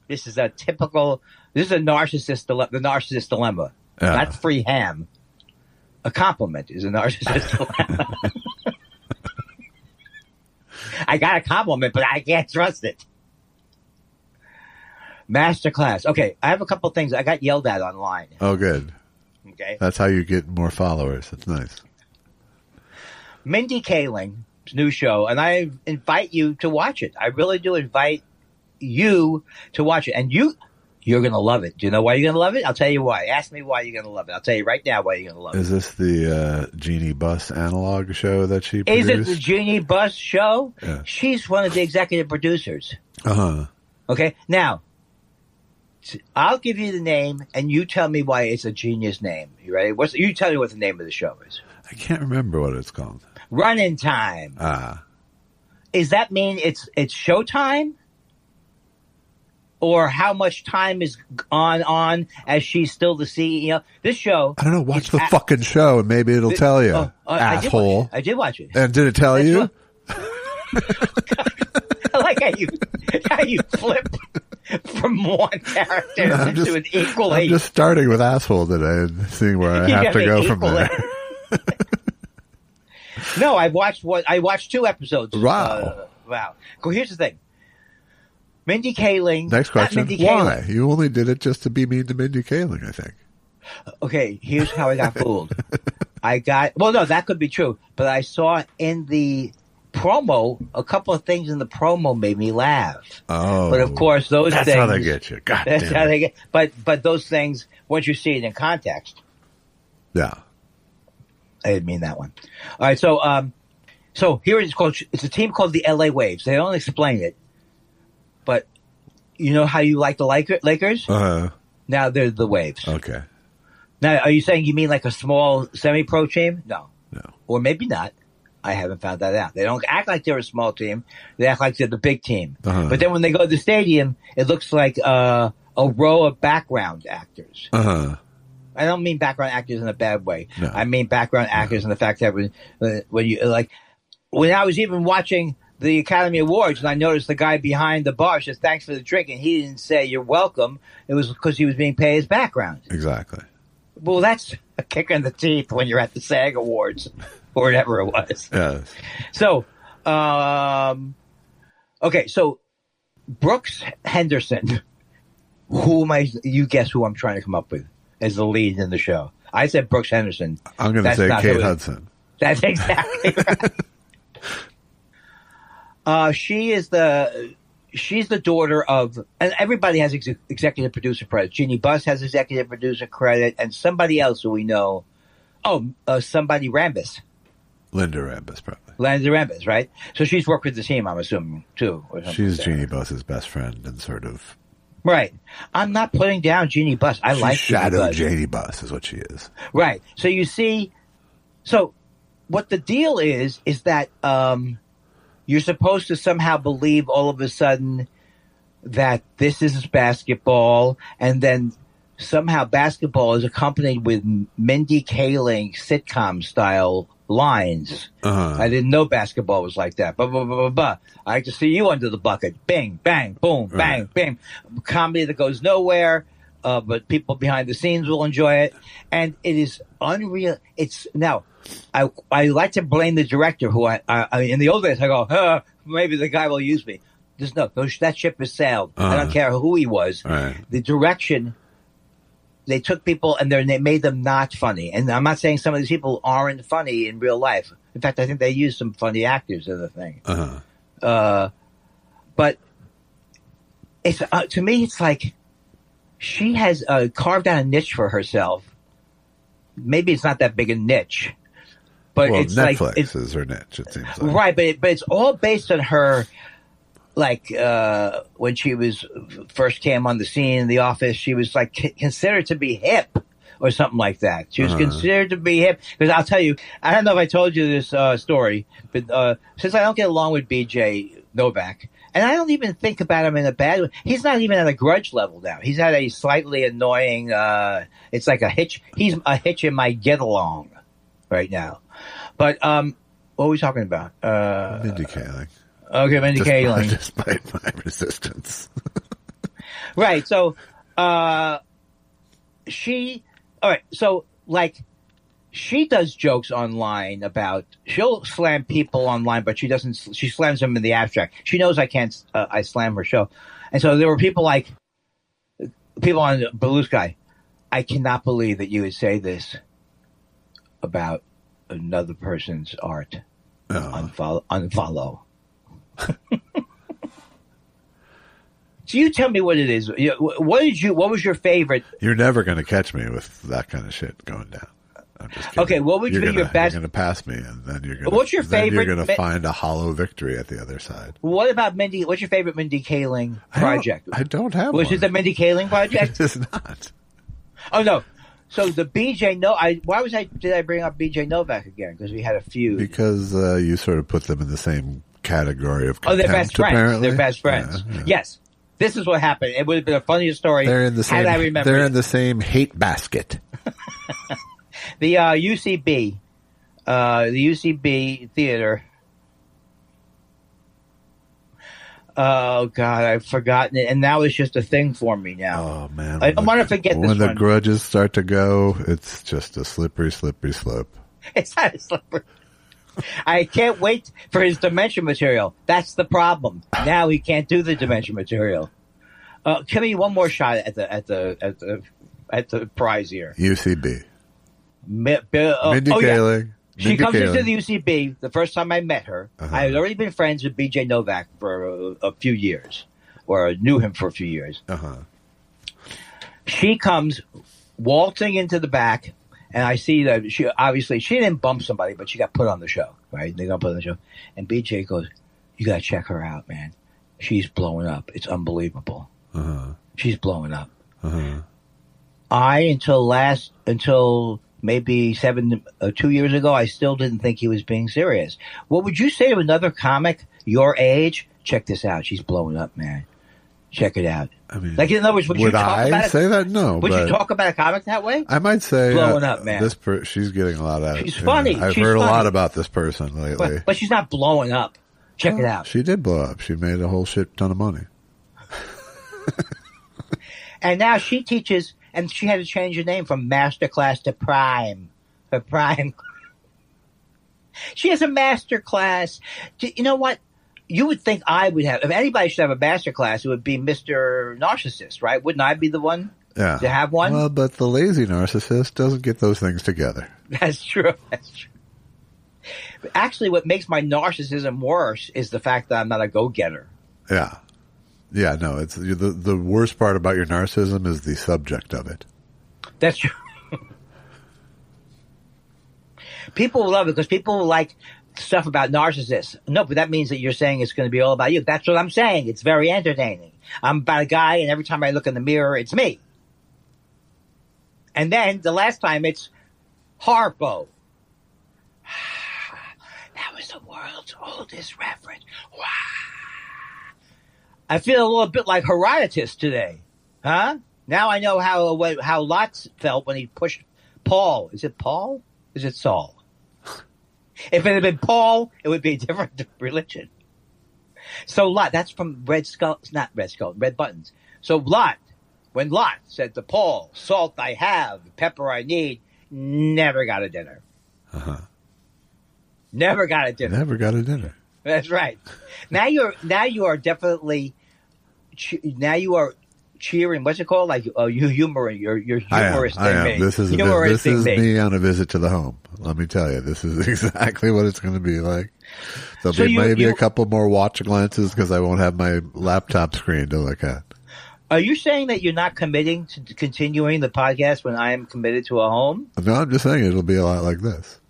This is a narcissist dilemma. The narcissist dilemma. Yeah. Not free ham. A compliment is a narcissist dilemma. I got a compliment, but I can't trust it. Masterclass. Okay, I have a couple things. I got yelled at online. Oh, good. Okay. That's how you get more followers. That's nice. Mindy Kaling's new show, and I invite you to watch it. I really do invite you to watch it. And you're going to love it. Do you know why you're going to love it? I'll tell you why. Ask me why you're going to love it. I'll tell you right now why you're going to love it. Is this the Jeannie Buss analog show that she produced? Is it the Jeannie Buss show? Yeah. She's one of the executive producers. Uh-huh. Okay? Now, I'll give you the name, and you tell me why it's a genius name. You ready? You tell me what the name of the show is. I can't remember what it's called. Running Time. Does that mean it's showtime? Or how much time is on as she's still the CEO? This show. I don't know. Watch the fucking show and maybe it'll tell you, asshole. I did watch it. And did it tell you? I like how you flip from one character to an equal. I'm just starting with asshole today and seeing where I have to go from there. No, I watched 2 episodes. Wow. Wow. Here's the thing. Mindy Kaling. Next question. Why? You only did it just to be mean to Mindy Kaling, I think. Okay, here's how I got fooled. No, that could be true, but I saw in the promo, a couple of things in the promo made me laugh. Oh. But of course, those things. That's how they get you. God that's damn how it. they get. But those things, once you see it in context. Yeah. I didn't mean that one. All right, so here it's called. It's a team called the LA Waves. They don't explain it, but you know how you like the Lakers? Now they're the Waves. Okay. Now, are you saying you mean like a small semi-pro team? No. No. Or maybe not. I haven't found that out. They don't act like they're a small team. They act like they're the big team. But then when they go to the stadium, it looks like a row of background actors. I don't mean background actors in a bad way. No. I mean background actors in the fact that when you like, when I was even watching the Academy Awards and I noticed the guy behind the bar says thanks for the drink, and he didn't say you're welcome. It was because he was being paid his background. Exactly. Well, that's a kick in the teeth when you're at the SAG Awards or whatever it was. Yes. So, okay, so Brooks Henderson, you guess who I'm trying to come up with as the lead in the show. I said Brooks Henderson. I'm going to say Kate Hudson. That's exactly right. She's the daughter of, and everybody has executive producer credit. Jeannie Buss has executive producer credit, and somebody else who we know. Somebody Rambis. Linda Rambis, probably. Linda Rambis, right? So she's worked with the team, I'm assuming, too. She's Jeannie Buss's best friend and sort of. Right. I'm not putting down Jeannie Buss. I like Shadow Jeannie Buss is what she is. Right. So you see, what the deal is that you're supposed to somehow believe all of a sudden that this is basketball, and then somehow basketball is accompanied with Mindy Kaling sitcom style lines. I didn't know basketball was like that. I like to see you under the bucket. Bing, bang, boom, bang, bang. Comedy that goes nowhere, but people behind the scenes will enjoy it. And it is unreal. I like to blame the director who I in the old days I go, maybe the guy will use me. Just no, that ship has sailed. I don't care who he was. Right. The direction, they took people and they made them not funny. And I'm not saying some of these people aren't funny in real life. In fact, I think they used some funny actors in the thing. But it's to me, it's like she has carved out a niche for herself. Maybe it's not that big a niche, but it's Netflix like is her niche. It seems like. Right, but it's all based on her. Like when she was first came on the scene in The Office, she was like considered to be hip or something like that. She was considered to be hip because I'll tell you, I don't know if I told you this story, but since I don't get along with BJ Novak, and I don't even think about him in a bad way. He's not even at a grudge level now. He's at a slightly annoying. It's like a hitch. He's a hitch in my get along right now. But what are we talking about? Mindy Kaling. Okay, Mindy Kaling. Despite my resistance. Right. So, she does jokes online about, she'll slam people online, but she slams them in the abstract. She knows I can't, I slam her show. And so there were people on Blue Sky. I cannot believe that you would say this about another person's art. Unfollow. So you tell me what it is. What was your favorite? You're never going to catch me with that kind of shit going down. I'm just kidding. Okay, what would be your best? You're going to pass me, and then you're going to. What's your favorite? You're going to find a hollow victory at the other side. What about Mindy? What's your favorite Mindy Kaling project? I don't have one. Was it the Mindy Kaling project? It is not. Oh no. So the BJ did I bring up BJ Novak again? Because we had a feud. Because you sort of put them in the same category of contempt, they're best friends. apparently. They're best friends. Yeah. Yes. This is what happened. It would have been a funnier story They're in the same. had I remembered. They're in the same hate basket. The UCB theater. Oh God, I've forgotten it, and now it's just a thing for me now. Oh man, I want to forget this when the one. grudges start to go. It's just a slippery slope. It's not a slippery. I can't wait for his Dimension material. That's the problem. Now he can't do the Dimension material. Give me one more shot at the prize here. UCB. Mindy Kaling. She comes into the UCB. The first time I met her, I had already been friends with BJ Novak for a few years, or knew him for a few years. She comes waltzing into the back, And I see that she didn't bump somebody, but she got put on the show, right? They got put on the show. And BJ goes, you got to check her out, man. She's blowing up. It's unbelievable. She's blowing up. Until maybe 2 years ago, I still didn't think he was being serious. What would you say to another comic your age? Check this out. She's blowing up, man. Check it out. I mean, like, in other words, would you talk about say that? No. Would you talk about a comic that way? I might say blowing up, man. She's getting a lot out of it. She's funny. I've heard a lot about this person lately. But she's not blowing up. Check it out. She did blow up. She made a whole shit ton of money. And now she teaches, and she had to change her name from Masterclass to Prime. Her Prime. She has a Masterclass. You know what? You would think I would have, if anybody should have a Masterclass, it would be Mr. Narcissist, right? Wouldn't I be the one to have one? Well, but the lazy narcissist doesn't get those things together. That's true. That's true. But actually, what makes my narcissism worse is the fact that I'm not a go-getter. Yeah. Yeah, no, it's the worst part about your narcissism is the subject of it. That's true. People love it because people like stuff about narcissists. No, but that means that you're saying it's going to be all about you. That's what I'm saying. It's very entertaining. I'm about a guy, and every time I look in the mirror, it's me. And then the last time, it's Harpo. That was the world's oldest reference. Wow. I feel a little bit like Herodotus today. Huh? Now I know how Lot felt when he pushed Paul. Is it Paul? Is it Saul? If it had been Paul, it would be a different religion. So Lot, that's from Red Buttons. So Lot, when Lot said to Paul, salt I have, pepper I need, never got a dinner. Never got a dinner. Never got a dinner. That's right. Now you are definitely, now you are cheering. What's it called? Like, you're humorous. You're humorous. I am. This is me on a visit to the home. Let me tell you, this is exactly what it's going to be like. There'll be maybe a couple more watch glances because I won't have my laptop screen to look at. Are you saying that you're not committing to continuing the podcast when I am committed to a home? No, I'm just saying it'll be a lot like this.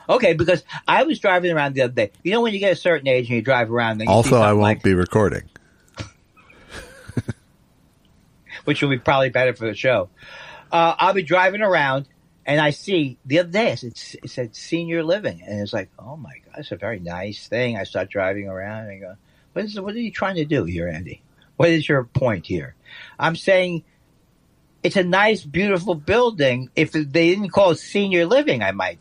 Okay, because I was driving around the other day. You know when you get a certain age and you drive around. And also, I won't be recording. Which will be probably better for the show. I'll be driving around, and I see, the other day, it said senior living. And it's like, oh my God, it's a very nice thing. I start driving around, and I go, what are you trying to do here, Andy? What is your point here? I'm saying it's a nice, beautiful building. If they didn't call it senior living, I might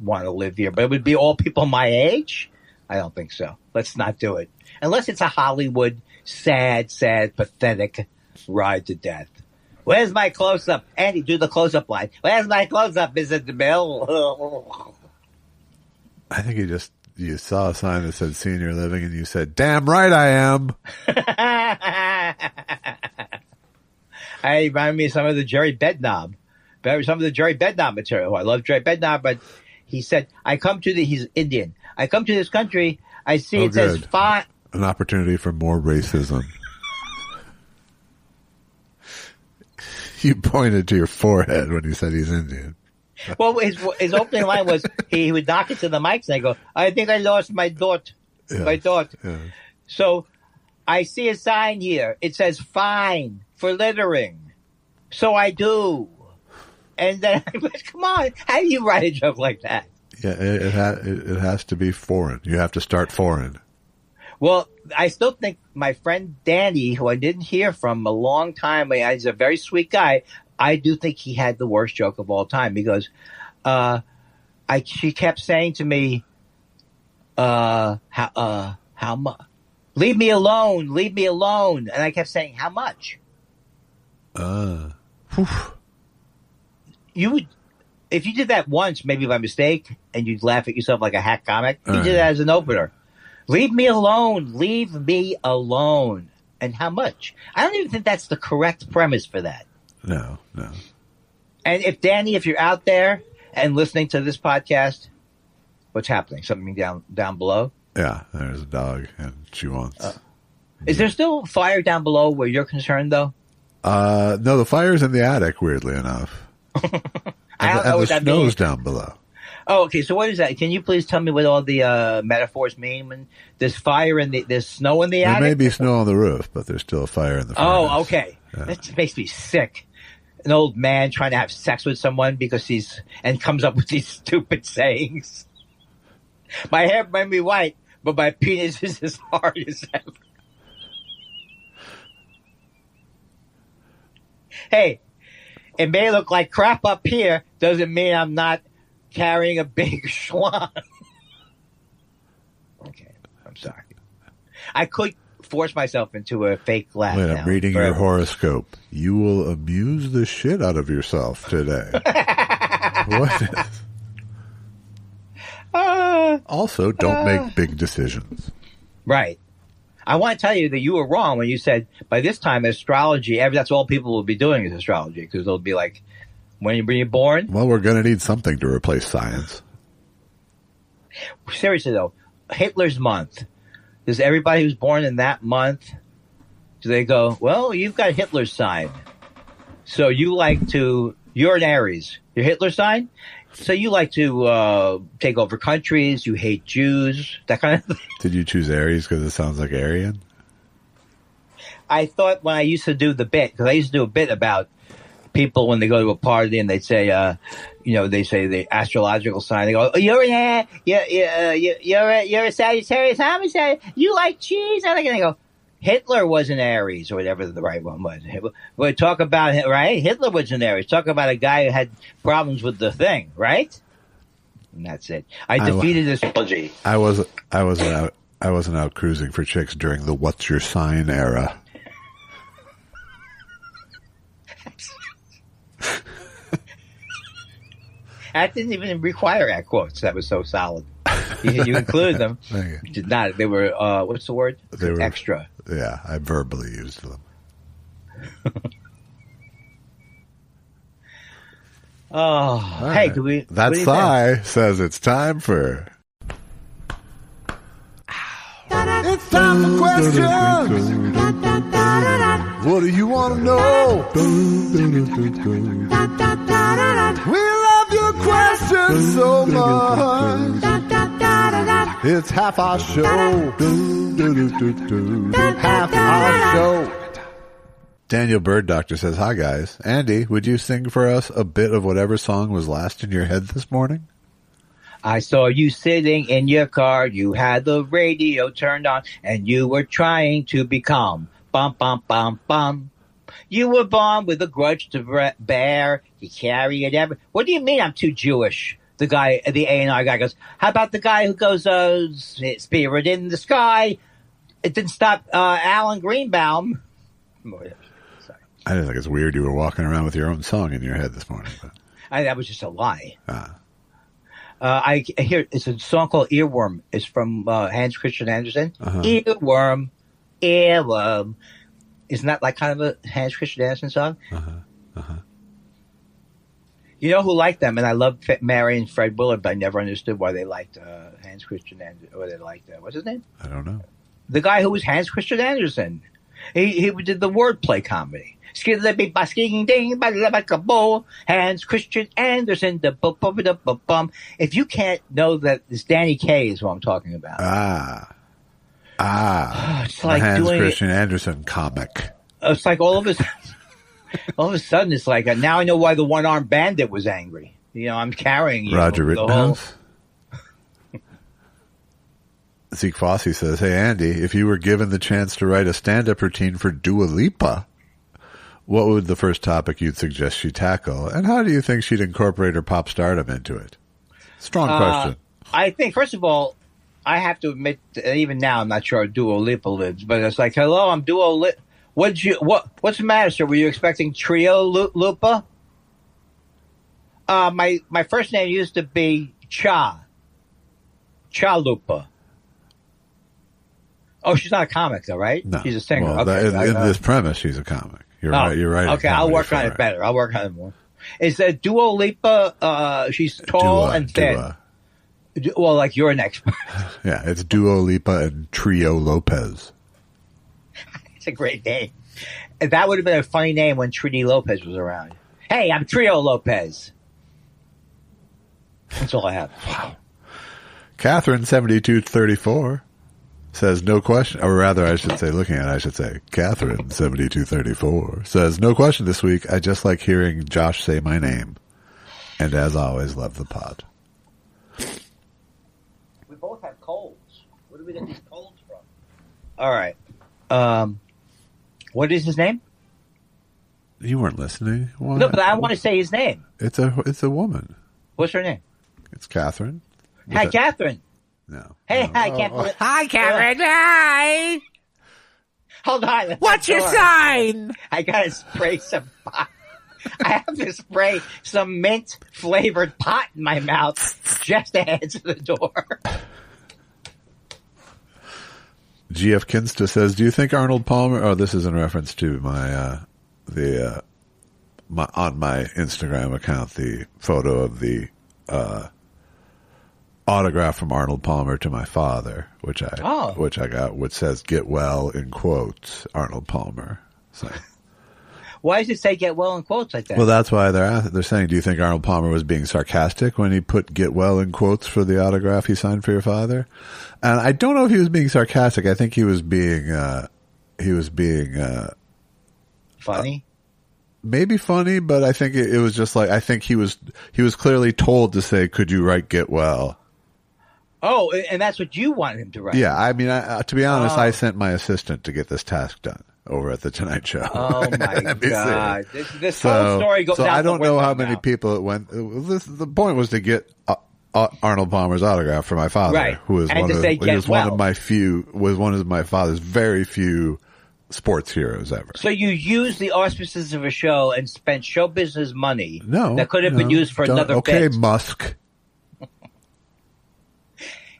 want to live here. But it would be all people my age? I don't think so. Let's not do it. Unless it's a Hollywood, sad, pathetic ride to death. Where's my close-up? Andy, do the close-up line. Where's my close-up, Mr. DeMille? I think you saw a sign that said senior living and you said, damn right I am. I remind me of some of the Jerry Bednob. Some of the Jerry Bednob material. I love Jerry Bednob, but he said, he's Indian. I come to this country, I see it says fine. An opportunity for more racism. You pointed to your forehead when you said he's Indian. Well, his opening line was he would knock into the mics and I go, I think I lost my dot. Yeah, my dot. Yeah. So I see a sign here. It says fine for littering. So I do. And then I went, come on, how do you write a joke like that? Yeah, it has to be foreign. You have to start foreign. Well, I still think my friend Danny, who I didn't hear from a long time, he's a very sweet guy. I do think he had the worst joke of all time because she kept saying to me, how much? Leave me alone. And I kept saying, how much? You would, if you did that once, maybe by mistake, and you'd laugh at yourself like a hack comic, you did that as an opener. Leave me alone. And how much? I don't even think that's the correct premise for that. No. And if Danny, if you're out there and listening to this podcast, what's happening? Something down below? Yeah, there's a dog and she wants. Is there still fire down below where you're concerned though? No, the fire's in the attic, weirdly enough. I don't know what that snow's means. down below. Oh, okay. So what is that? Can you please tell me what all the metaphors mean when there's fire and there's snow in the attic? There may be snow on the roof, but there's still a fire in the furnace. Oh, okay. Yeah. That makes me sick. An old man trying to have sex with someone because and comes up with these stupid sayings. My hair might be white, but my penis is as hard as ever. Hey, it may look like crap up here, doesn't mean I'm not carrying a big schwan. Okay, I'm sorry. I could force myself into a fake laugh. Wait, I'm reading your horoscope. You will amuse the shit out of yourself today. What is... Also, don't make big decisions. Right. I want to tell you that you were wrong when you said by this time astrology, that's all people will be doing is astrology, because they'll be like, when you're born. Well, we're going to need something to replace science. Seriously, though, Hitler's month. Does everybody who's born in that month, do they go, well, you've got Hitler's sign. So you're an Aries. You're Hitler's sign? So you like to take over countries, you hate Jews, that kind of thing. Did you choose Aries because it sounds like Aryan? I thought when I used to do the bit, because I used to do a bit about people when they go to a party and they'd say, they say the astrological sign. They go, oh, you're a Sagittarius, I'm a Sagittarius, you like cheese? And they go, Hitler was an Aries, or whatever the right one was. We talk about it, right? Hitler was an Aries. Talk about a guy who had problems with the thing, right? And that's it. I defeated astrology. I wasn't out cruising for chicks during the "What's your sign" era. That didn't even require air quotes. That was so solid. You included them. You did not. They were, what's the word? They were extra. Yeah, I verbally used them. Oh, right. Hey, do we? That sigh says it's time for. It's time for questions. What do you want to know? We love your questions so much. It's half our show. Half our show. Daniel Bird Doctor says, hi guys. Andy, would you sing for us a bit of whatever song was last in your head this morning? I saw you sitting in your car. You had the radio turned on and you were trying to be calm. Bum, bum, bum, bum. You were born with a grudge to bear. You carry it ever. What do you mean I'm too Jewish? The guy, the A&R guy goes, how about the guy who goes, spirit in the sky? It didn't stop Alan Greenbaum. Sorry. I didn't think it's weird you were walking around with your own song in your head this morning. But. That was just a lie. I hear it's a song called Earworm. It's from Hans Christian Andersen. Earworm. Isn't that like kind of a Hans Christian Andersen song? You know who liked them? And I love Mary and Fred Willard, but I never understood why they liked Hans Christian Andersen. Or they liked what's his name? I don't know. The guy who was Hans Christian Andersen. He did the wordplay comedy. Hans Christian Andersen. If you can't know that, it's Danny Kaye is what I'm talking about. It's like Hans Christian Andersen comic. It's like all of a sudden, it's like now I know why the one-armed bandit was angry. I'm carrying you. Roger Rittenhouse. Zeke Fossey says, hey, Andy, if you were given the chance to write a stand-up routine for Dua Lipa, what would the first topic you'd suggest she tackle? And how do you think she'd incorporate her pop stardom into it? Strong question. I think, first of all, I have to admit, even now, I'm not sure how Dua Lipa lives, but it's like, hello, I'm Dua Lipa. What's the matter, sir? Were you expecting Trio Lupa? My first name used to be Cha Lupa. Oh, she's not a comic, though, right? No. She's a singer. Well, okay. In this premise, she's a comic. You're right. Okay, I'll work on it better. I'll work on it more. Is Dua Lipa, she's tall and thin. Well, like you're an expert. Yeah, it's Dua Lipa and Trio Lopez. It's a great name. That would have been a funny name when Trini Lopez was around. Hey, I'm Trio Lopez. That's all I have. Wow. Catherine 7234 says no question, or rather I should say, Catherine 7234 says no question this week. I just like hearing Josh say my name. And as always, love the pod. We both have colds. Where do we get these colds from? All right. What is his name? You weren't listening. What? No, but I want to say his name. It's a woman. What's her name? It's Catherine. Hi, Catherine. No. Hey, no. I can't believe. Hi, Catherine. Hi. Hold on. What's your sign? I gotta spray some pot. I have to spray some mint flavored pot in my mouth just to answer the door. GF Kinsta says, "Do you think Arnold Palmer?" Oh, this is in reference to my on my Instagram account, the photo of the autograph from Arnold Palmer to my father, which I got, which says "Get well" in quotes, Arnold Palmer. So, why does it say "Get well" in quotes like that? Well, that's why they're saying, "Do you think Arnold Palmer was being sarcastic when he put 'Get well' in quotes for the autograph he signed for your father?" And I don't know if he was being sarcastic. I think he was being funny. Maybe funny, but I think it was just like, I think he was clearly told to say, "Could you write 'Get well'?" Oh, and that's what you wanted him to write. Yeah, I mean, to be honest, I sent my assistant to get this task done over at the Tonight Show. Oh my God! This whole story goes. So out I don't the know window how many now. people it went. The point was to get Arnold Palmer's autograph for my father, Right. who was And one of my father's very few sports heroes ever. So you used the auspices of a show and spent show business money that could have been used for another Okay, bit. Musk.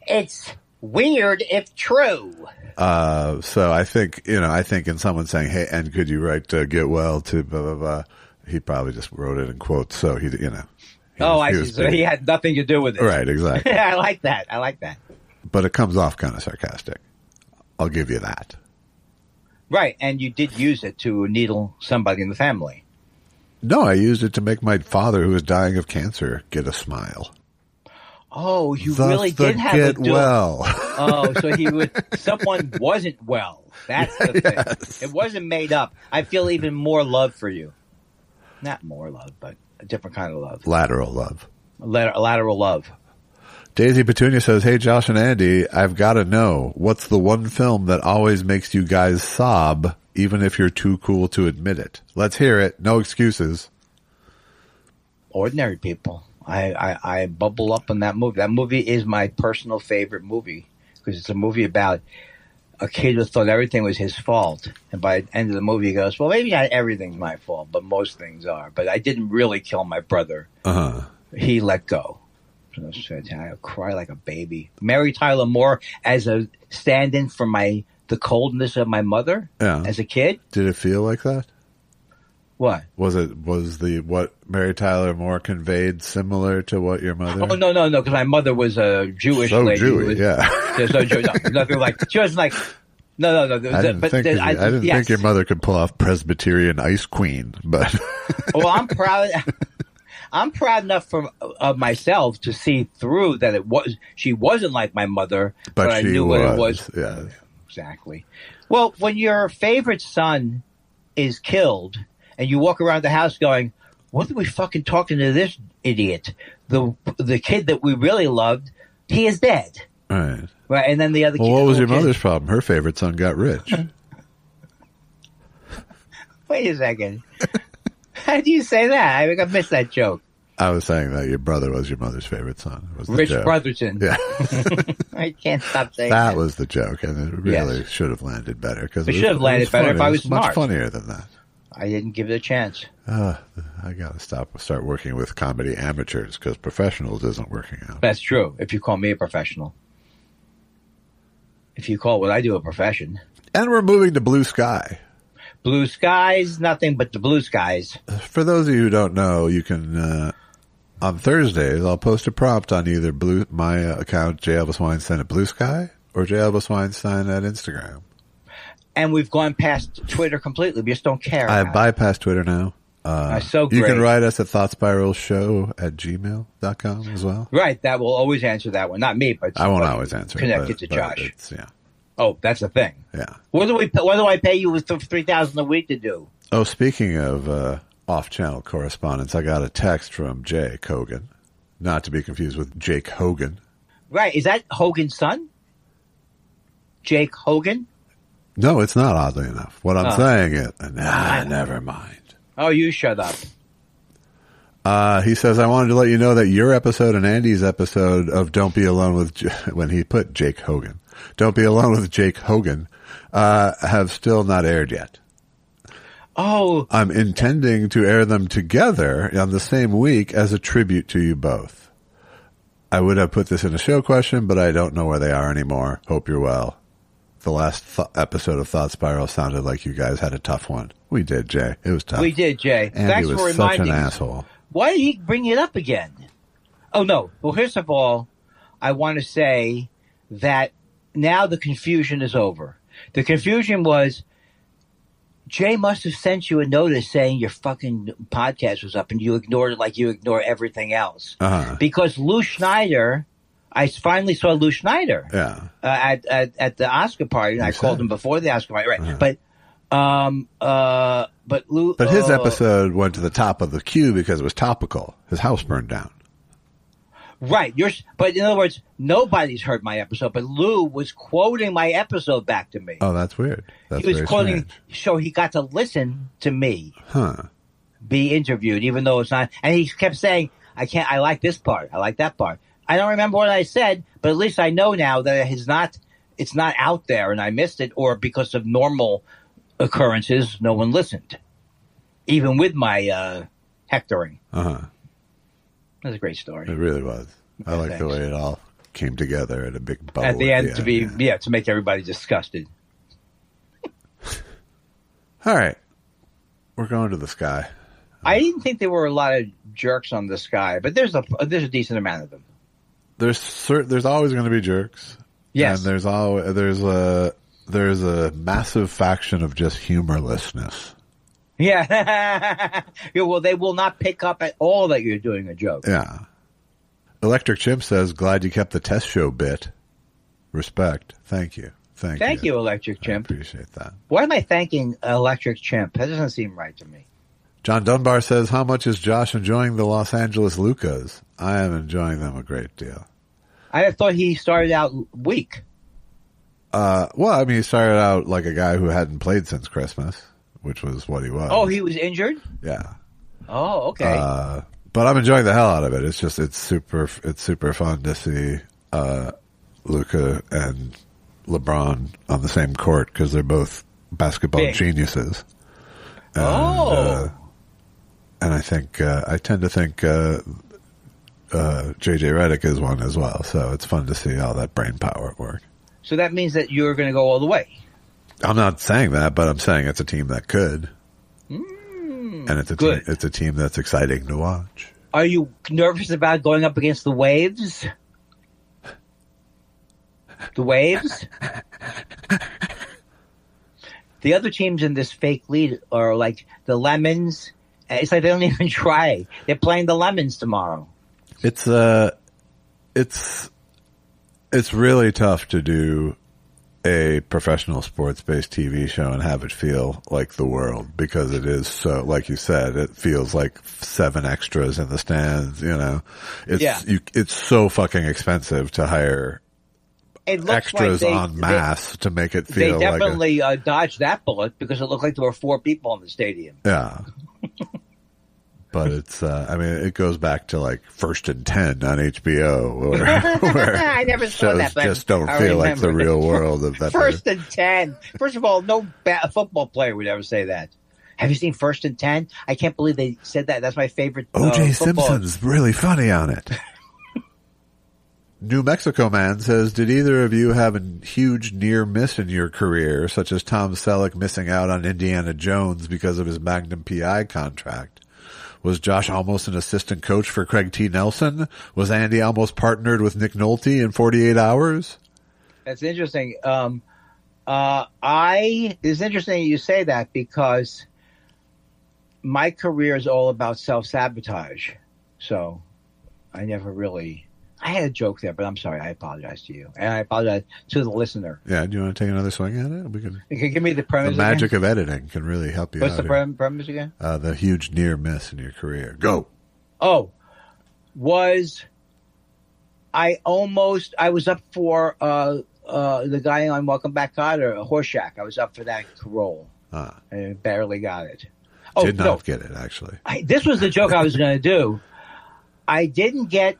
It's weird if true. So I think in someone saying, "Hey, and could you write 'Get well' to blah blah blah," he probably just wrote it in quotes. So he see. So he had nothing to do with it. Right, exactly. I like that. But it comes off kind of sarcastic. I'll give you that. Right, and you did use it to needle somebody in the family. No, I used it to make my father, who was dying of cancer, get a smile. Oh, you Thus really did have get well. Oh, so someone wasn't well. That's the thing. Yes. It wasn't made up. I feel even more love for you. Not more love, but a different kind of love. Lateral love. Lateral love. Daisy Petunia says, "Hey, Josh and Andy, I've got to know, what's the one film that always makes you guys sob, even if you're too cool to admit it? Let's hear it. No excuses." Ordinary People. I bubble up on that movie. That movie is my personal favorite movie because it's a movie about a kid who thought everything was his fault. And by the end of the movie, he goes, well, maybe not everything's my fault, but most things are. But I didn't really kill my brother. Uh-huh. He let go. So I cry like a baby. Mary Tyler Moore as a stand-in for the coldness of my mother as a kid. Did it feel like that? What? Was what Mary Tyler Moore conveyed similar to what your mother? Oh, no, because my mother was a Jewish lady. Jewish, yeah. Nothing like, she wasn't like, no. I didn't think your mother could pull off Presbyterian Ice Queen, but. Well, I'm proud. I'm proud enough of myself to see through that she wasn't like my mother, but I knew what it was. Yeah. Exactly. Well, when your favorite son is killed and you walk around the house going, what are we fucking talking to this idiot? The kid that we really loved, he is dead. Right. Right. And then the other kid. Well, what was your mother's problem? Her favorite son got rich. Wait a second. How do you say that? I think I missed that joke. I was saying that your brother was your mother's favorite son. Was the Rich joke. Brotherton. Yeah. I can't stop saying that. That was the joke, and it really should have landed better. It should have landed better if I was smart. Much funnier than that. I didn't give it a chance. I got to start working with comedy amateurs because professionals isn't working out. That's true. If you call me a professional. If you call what I do a profession. And we're moving to Blue Sky. Blue skies, nothing but the blue skies. For those of you who don't know, you can, on Thursdays, I'll post a prompt on either my account, J. Elvis Weinstein at Blue Sky, or J. Elvis Weinstein at Instagram. And we've gone past Twitter completely. We just don't care. I've bypassed Twitter now. So great. You can write us at thoughtspiralshow@gmail.com as well. Right, that will always answer that one. Not me, but I won't always answer. Connected to Josh. Yeah. Oh, that's the thing. Yeah. What do I pay you with $3,000 a week to do? Oh, speaking of off-channel correspondence, I got a text from Jake Hogan, not to be confused with Jake Hogan. Right, is that Hogan's son? Jake Hogan? No, it's not. Oddly enough, what I'm saying is, never mind. Oh, you shut up. He says, I wanted to let you know that your episode and Andy's episode of Don't Be Alone with, when he put Jake Hogan, Don't Be Alone with Jake Hogan, have still not aired yet. Oh. I'm intending to air them together on the same week as a tribute to you both. I would have put this in a show question, but I don't know where they are anymore. Hope you're well. The last episode of Thought Spiral sounded like you guys had a tough one. We did, Jay. It was tough. We did, Jay. Andy Thanks for was such reminding an us. asshole. Why did he bring it up again? Oh, no. Well, first of all, I want to say that now the confusion is over. The confusion was Jay must have sent you a notice saying your fucking podcast was up and you ignored it like you ignore everything else. Because Lou Schneider, I finally saw Lou Schneider at the Oscar party. And I called him before the Oscar party, right? But Lou, but his episode went to the top of the queue because it was topical. His house burned down. Right. But in other words, nobody's heard my episode, but Lou was quoting my episode back to me. Oh, that's weird. That's he was quoting, strange. so he got to listen to me be interviewed, even though it's not. And he kept saying, I like this part. I like that part. I don't remember what I said, but at least I know now that it's not out there and I missed it, or because of normal occurrences, no one listened. Even with my hectoring. That's a great story. It really was. I like the way it all came together at a big bow. At the end, to make everybody disgusted. All right. We're going to the sky. I didn't think there were a lot of jerks on the sky, but there's a decent amount of them. There's always going to be jerks. Yes. And there's a massive faction of just humorlessness. Yeah. Well, they will not pick up at all that you're doing a joke. Yeah. Electric Chimp says, glad you kept the test show bit. Respect. Thank you. Thank you, Electric Chimp. I appreciate that. Why am I thanking Electric Chimp? That doesn't seem right to me. John Dunbar says, how much is Josh enjoying the Los Angeles Lucas? I am enjoying them a great deal. I thought he started out weak. Well, I mean, he started out like a guy who hadn't played since Christmas, which was what he was. Oh, he was injured? Yeah. Oh, okay. But I'm enjoying the hell out of it. It's super fun to see Luka and LeBron on the same court because they're both basketball geniuses. And, and I think I tend to think JJ Redick is one as well. So it's fun to see all that brain power at work. So that means that you're going to go all the way. I'm not saying that, but I'm saying it's a team that could. And it's a team that's exciting to watch. Are you nervous about going up against the Waves? The Waves? The other teams in this fake lead are like the Lemons. It's like they don't even try. They're playing the Lemons tomorrow. It's really tough to do a professional sports-based TV show and have it feel like the world because it is so, like you said, it feels like 7 extras in the stands, you know. It's so fucking expensive to hire extras like en masse to make it feel like they definitely dodged that bullet because it looked like there were 4 people in the stadium. Yeah. But it's, I mean, it goes back to like First and 10 on HBO, where I never saw that. Just don't feel like the real world of that. First and 10. First of all, no football player would ever say that. Have you seen First and 10? I can't believe they said that. That's my favorite. O.J. Simpson's really funny on it. New Mexico Man says, did either of you have a huge near miss in your career, such as Tom Selleck missing out on Indiana Jones because of his Magnum PI contract? Was Josh almost an assistant coach for Craig T. Nelson? Was Andy almost partnered with Nick Nolte in 48 Hours? That's interesting. It's interesting you say that because my career is all about self-sabotage. So I never really... I had a joke there, but I'm sorry. I apologize to you. And I apologize to the listener. Yeah, do you want to take another swing at it? We can. You can give me the premise. The magic again? of editing can really help you What's out. What's the premise again? The huge near miss in your career. Go. Oh, I was up for the guy on Welcome Back, Kotter, Horseshack. I was up for that role. I barely got it. Oh, Did not get it, actually. This was the joke I was going to do. I didn't get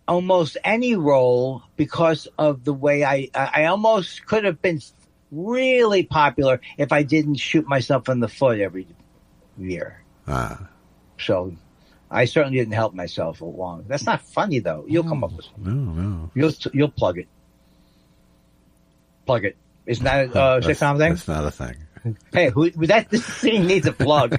almost any role because of the way I almost could have been really popular if I didn't shoot myself in the foot every year. So I certainly didn't help myself along. That's not funny, though. You'll come up with something. No. You'll plug it. Plug it. Isn't that a sitcom thing? It's not a thing. Hey, this scene needs a plug.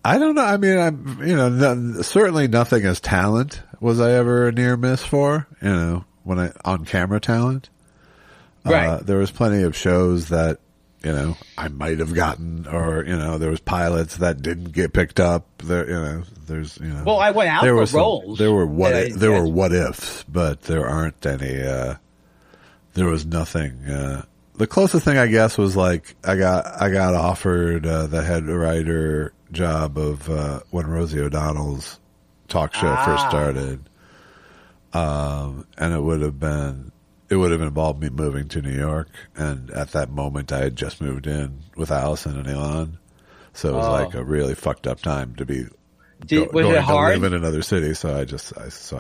I don't know. I mean, certainly nothing as talent was I ever a near miss for, when on camera talent. Right. There was plenty of shows that, I might have gotten, or, there was pilots that didn't get picked up. There's. Well, I went out for roles. There were what ifs, but there aren't any, there was nothing, the closest thing I guess was like, I got offered, the head writer job of when Rosie O'Donnell's talk show first started, and it would have involved me moving to New York, and at that moment I had just moved in with Allison and Elon, so it was like a really fucked up time to be going to live in another city. So I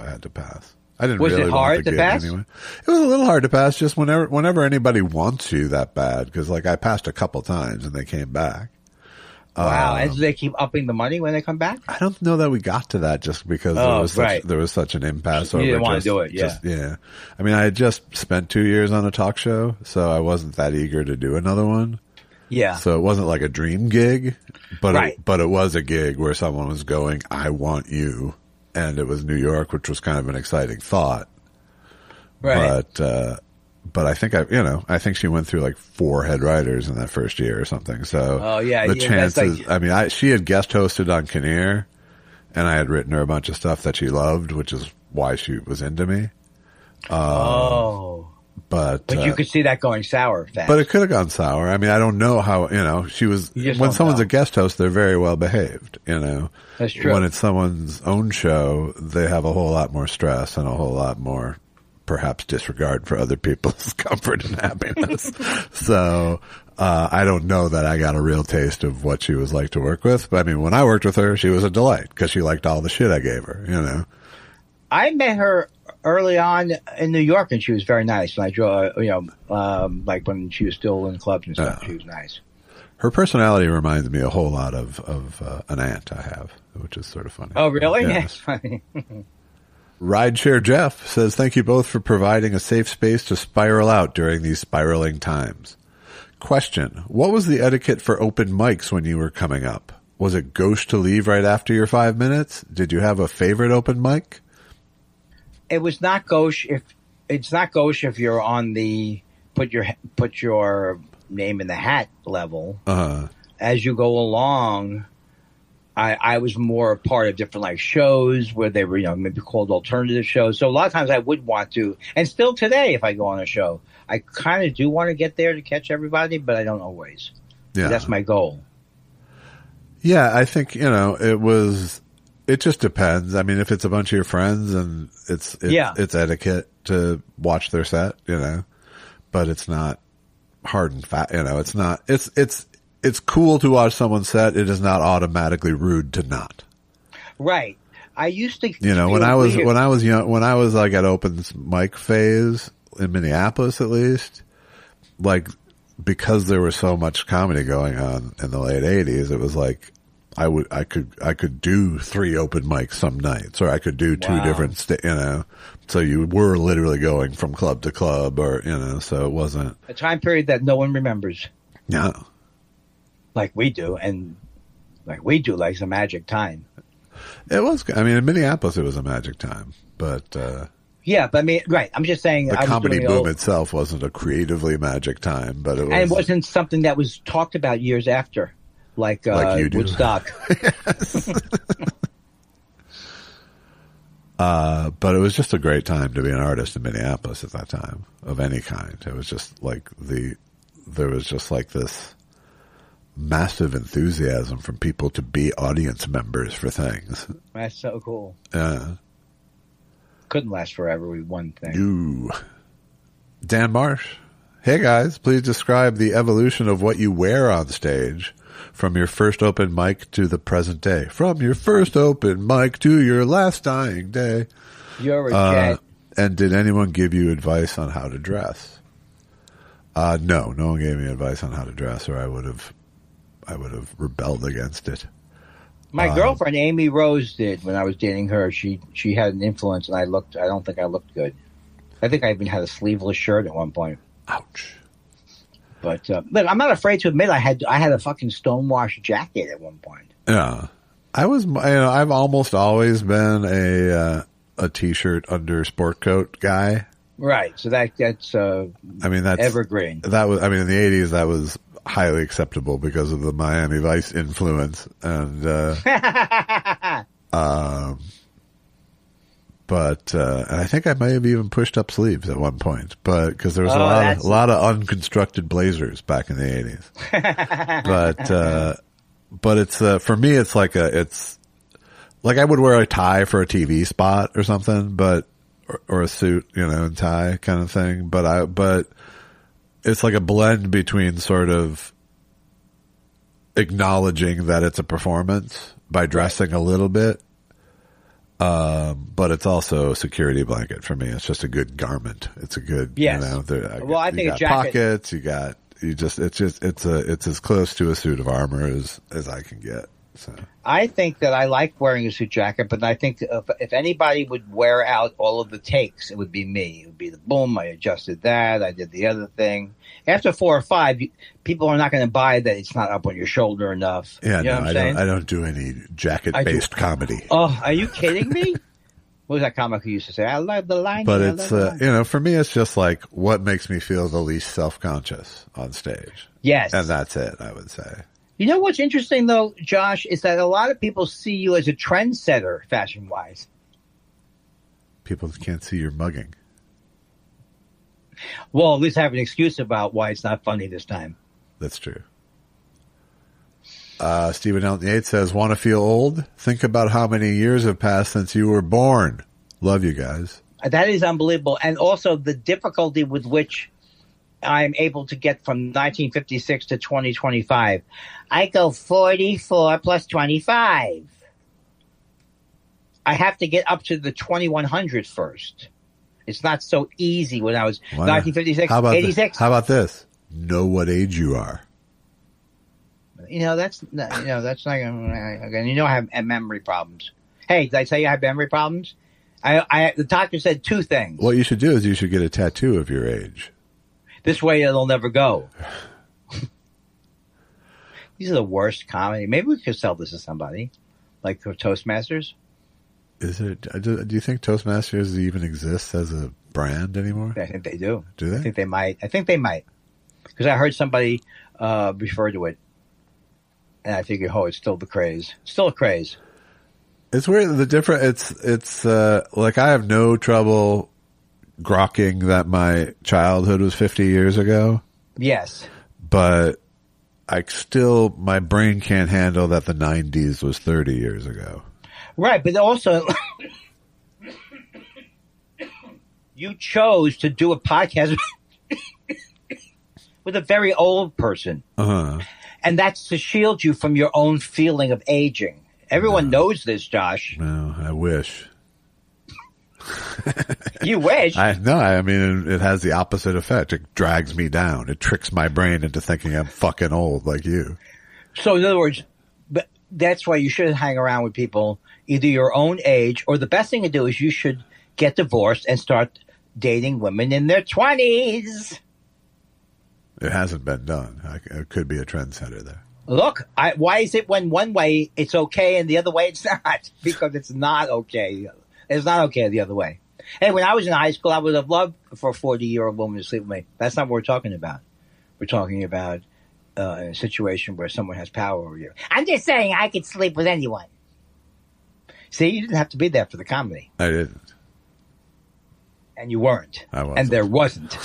had to pass. I didn't was really it hard want the to gig pass? Anyway. It was a little hard to pass, just whenever anybody wants you that bad, because like I passed a couple times and they came back. Wow, and do they keep upping the money when they come back? I don't know that we got to that just because there was such an impasse over. You didn't want to do it, yeah. I mean, I had just spent 2 years on a talk show, so I wasn't that eager to do another one. Yeah. So it wasn't like a dream gig, but it was a gig where someone was going, "I want you," and it was New York, which was kind of an exciting thought. Right. But I think I think she went through like 4 head writers in that first year or something. So the chances, she had guest hosted on Kinnear, and I had written her a bunch of stuff that she loved, which is why she was into me. But you could see that going sour fast. But it could have gone sour. I mean, I don't know how, she was, when someone's a guest host, they're very well behaved, That's true. When it's someone's own show, they have a whole lot more stress and a whole lot more perhaps disregard for other people's comfort and happiness. So, I don't know that I got a real taste of what she was like to work with. But I mean, when I worked with her, she was a delight because she liked all the shit I gave her, I met her early on in New York, and she was very nice. And I draw, like when she was still in clubs and stuff, she was nice. Her personality reminds me a whole lot of an aunt I have, which is sort of funny. Oh, really? Yeah. That's funny. Rideshare Jeff says, "Thank you both for providing a safe space to spiral out during these spiraling times. Question: what was the etiquette for open mics when you were coming up? Was it gauche to leave right after your 5 minutes? Did you have a favorite open mic?" It was not gauche if you're on the put your name in the hat level. As you go along, I was more a part of different like shows where they were, maybe called alternative shows. So a lot of times I would want to, and still today, if I go on a show, I kind of do want to get there to catch everybody, but I don't always. Yeah. That's my goal. Yeah, I think, it just depends. I mean, if it's a bunch of your friends and it's etiquette to watch their set, but it's not hard and fast, it's not, it's cool to watch someone's set. It is not automatically rude to not. Right. I used to, when I was young, when I was like at open mic phase in Minneapolis, at least, like, because there was so much comedy going on in the late 80s, it was like, I could do 3 open mics some nights, or I could do 2 different, so you were literally going from club to club, or, so it wasn't a time period that no one remembers. No. Like we do, like it's a magic time. It was, in Minneapolis it was a magic time, but, Yeah, but I mean, right. I'm just saying. The I was comedy doing boom itself wasn't a creatively magic time, but it was. And it wasn't something that was talked about years after, like you do. Woodstock. But it was just a great time to be an artist in Minneapolis at that time, of any kind. It was just like there was just like this massive enthusiasm from people to be audience members for things. That's so cool. Yeah. Couldn't last forever with one thing. Dan Marsh. Hey guys, please describe the evolution of what you wear on stage from your first open mic to the present day. From your first open mic to your last dying day. You're a jet. And did anyone give you advice on how to dress? No one gave me advice on how to dress, or I would have rebelled against it. My girlfriend Amy Rose did when I was dating her. She had an influence, and I don't think I looked good. I think I even had a sleeveless shirt at one point. Ouch. But look, I'm not afraid to admit I had a fucking stonewashed jacket at one point. Yeah, I was. I've almost always been a t-shirt under sport coat guy. Right. So that's that's evergreen. That was. I mean, in the '80s, that was highly acceptable because of the Miami Vice influence, and but and I think I may have even pushed up sleeves at one point, but because there was a lot of unconstructed blazers back in the '80s. But it's for me, it's like I would wear a tie for a TV spot or something, or a suit, and tie kind of thing. But it's like a blend between sort of acknowledging that it's a performance by dressing a little bit. But it's also a security blanket for me. It's just a good garment. It's a good, yes. I think a jacket. Pockets. It's as close to a suit of armor as I can get. So I think that I like wearing a suit jacket, but I think if anybody would wear out all of the takes, it would be me. It would be the boom. I adjusted that. I did the other thing. After 4 or 5, people are not going to buy that it's not up on your shoulder enough. Yeah, you know what I'm saying? I don't do any jacket-based comedy. Oh, are you kidding me? What was that comic who used to say? I love the line. But it's, for me, it's just like what makes me feel the least self-conscious on stage. Yes. And that's it, I would say. You know what's interesting, though, Josh, is that a lot of people see you as a trendsetter, fashion-wise. People can't see your mugging. Well, at least I have an excuse about why it's not funny this time. That's true. Stephen Elton Yates says, want to feel old? Think about how many years have passed since you were born. Love you guys. That is unbelievable. And also the difficulty with which I'm able to get from 1956 to 2025. I go 44 plus 25. I have to get up to the 2100 first. It's not so easy when I was 1956, 86. How about this? Know what age you are. That's not again. I have memory problems. Hey, did I tell you I have memory problems? The doctor said 2 things. What you should do is you should get a tattoo of your age. This way it'll never go. These are the worst comedy. Maybe we could sell this to somebody, like for Toastmasters. Is it? Do you think Toastmasters even exists as a brand anymore? I think they do. Do they? I think they might. Because I heard somebody refer to it. And I figured, it's still the craze. Still a craze. It's weird. It's like I have no trouble grokking that my childhood was 50 years ago. Yes. But my brain can't handle that the 90s was 30 years ago. Right, but also you chose to do a podcast with a very old person. Uh-huh. And that's to shield you from your own feeling of aging. Everyone knows this, Josh. No, I wish. You wish? I mean, it has the opposite effect. It drags me down. It tricks my brain into thinking I'm fucking old like you. So, in other words, but that's why you shouldn't hang around with people either your own age, or the best thing to do is you should get divorced and start dating women in their 20s. It hasn't been done. It could be a trendsetter there. Look, why is it when one way it's okay and the other way it's not? Because it's not okay. It's not okay the other way. Hey, when I was in high school, I would have loved for a 40-year-old woman to sleep with me. That's not what we're talking about. We're talking about a situation where someone has power over you. I'm just saying I could sleep with anyone. See, you didn't have to be there for the comedy. I didn't. And you weren't. I wasn't. And there wasn't.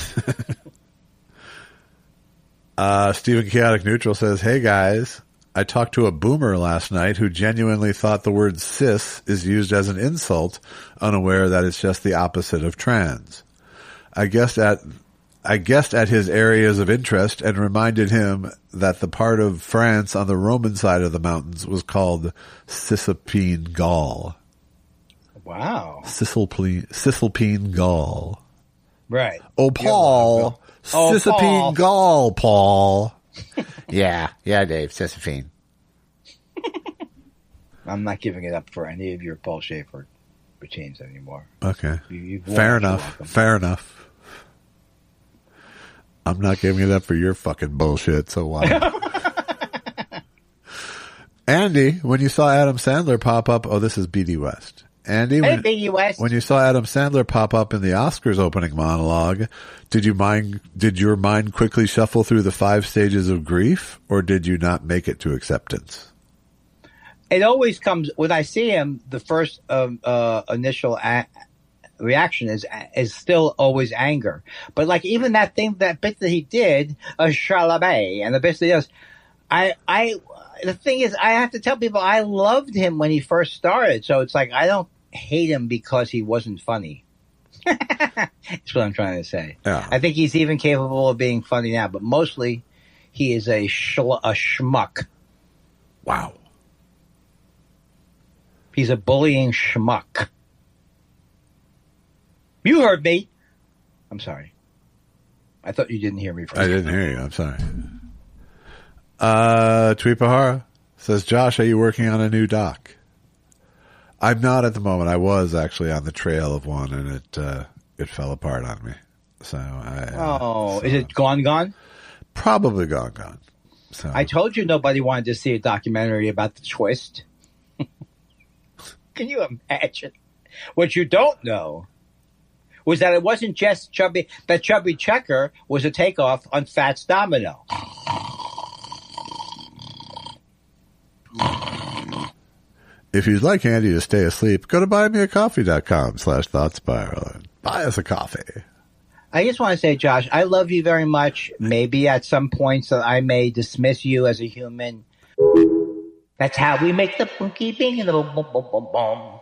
Stephen Chaotic Neutral says, hey guys, I talked to a boomer last night who genuinely thought the word cis is used as an insult, unaware that it's just the opposite of trans. I guessed at his areas of interest and reminded him that the part of France on the Roman side of the mountains was called Cisalpine Gaul. Wow. Cisalpine Gaul. Right. Oh, Paul. Cisalpine Gaul, Paul. Yeah, Dave, Cisalpine. I'm not giving it up for any of your Paul Schaefer routines anymore. Okay. Fair enough. I'm not giving it up for your fucking bullshit, so why? Andy, when you saw Adam Sandler pop up, this is BD West. Andy, BD West. When you saw Adam Sandler pop up in the Oscars opening monologue, did your mind quickly shuffle through the 5 stages of grief, or did you not make it to acceptance? It always comes when I see him. The first initial reaction is still always anger. But like even that bit that he did, Chalamet, and the bit that he does, the thing is, I have to tell people I loved him when he first started. So it's like I don't hate him because he wasn't funny. That's what I'm trying to say. Yeah. I think he's even capable of being funny now, but mostly he is a schmuck. Wow. He's a bullying schmuck. You heard me. I'm sorry. I thought you didn't hear me first. I didn't hear you. I'm sorry. Tweepahara says, Josh, are you working on a new doc? I'm not at the moment. I was actually on the trail of one, and it fell apart on me. So is it gone? Probably gone. So I told you nobody wanted to see a documentary about the twist. Can you imagine? What you don't know was that it wasn't just Chubby. That Chubby Checker was a takeoff on Fats Domino. If you'd like Andy to stay asleep, go to buymeacoffee.com/thoughtspiral and buy us a coffee. I just want to say, Josh, I love you very much. Maybe at some points that I may dismiss you as a human. That's how we make the bunky bing and the boom boom boom boom boom.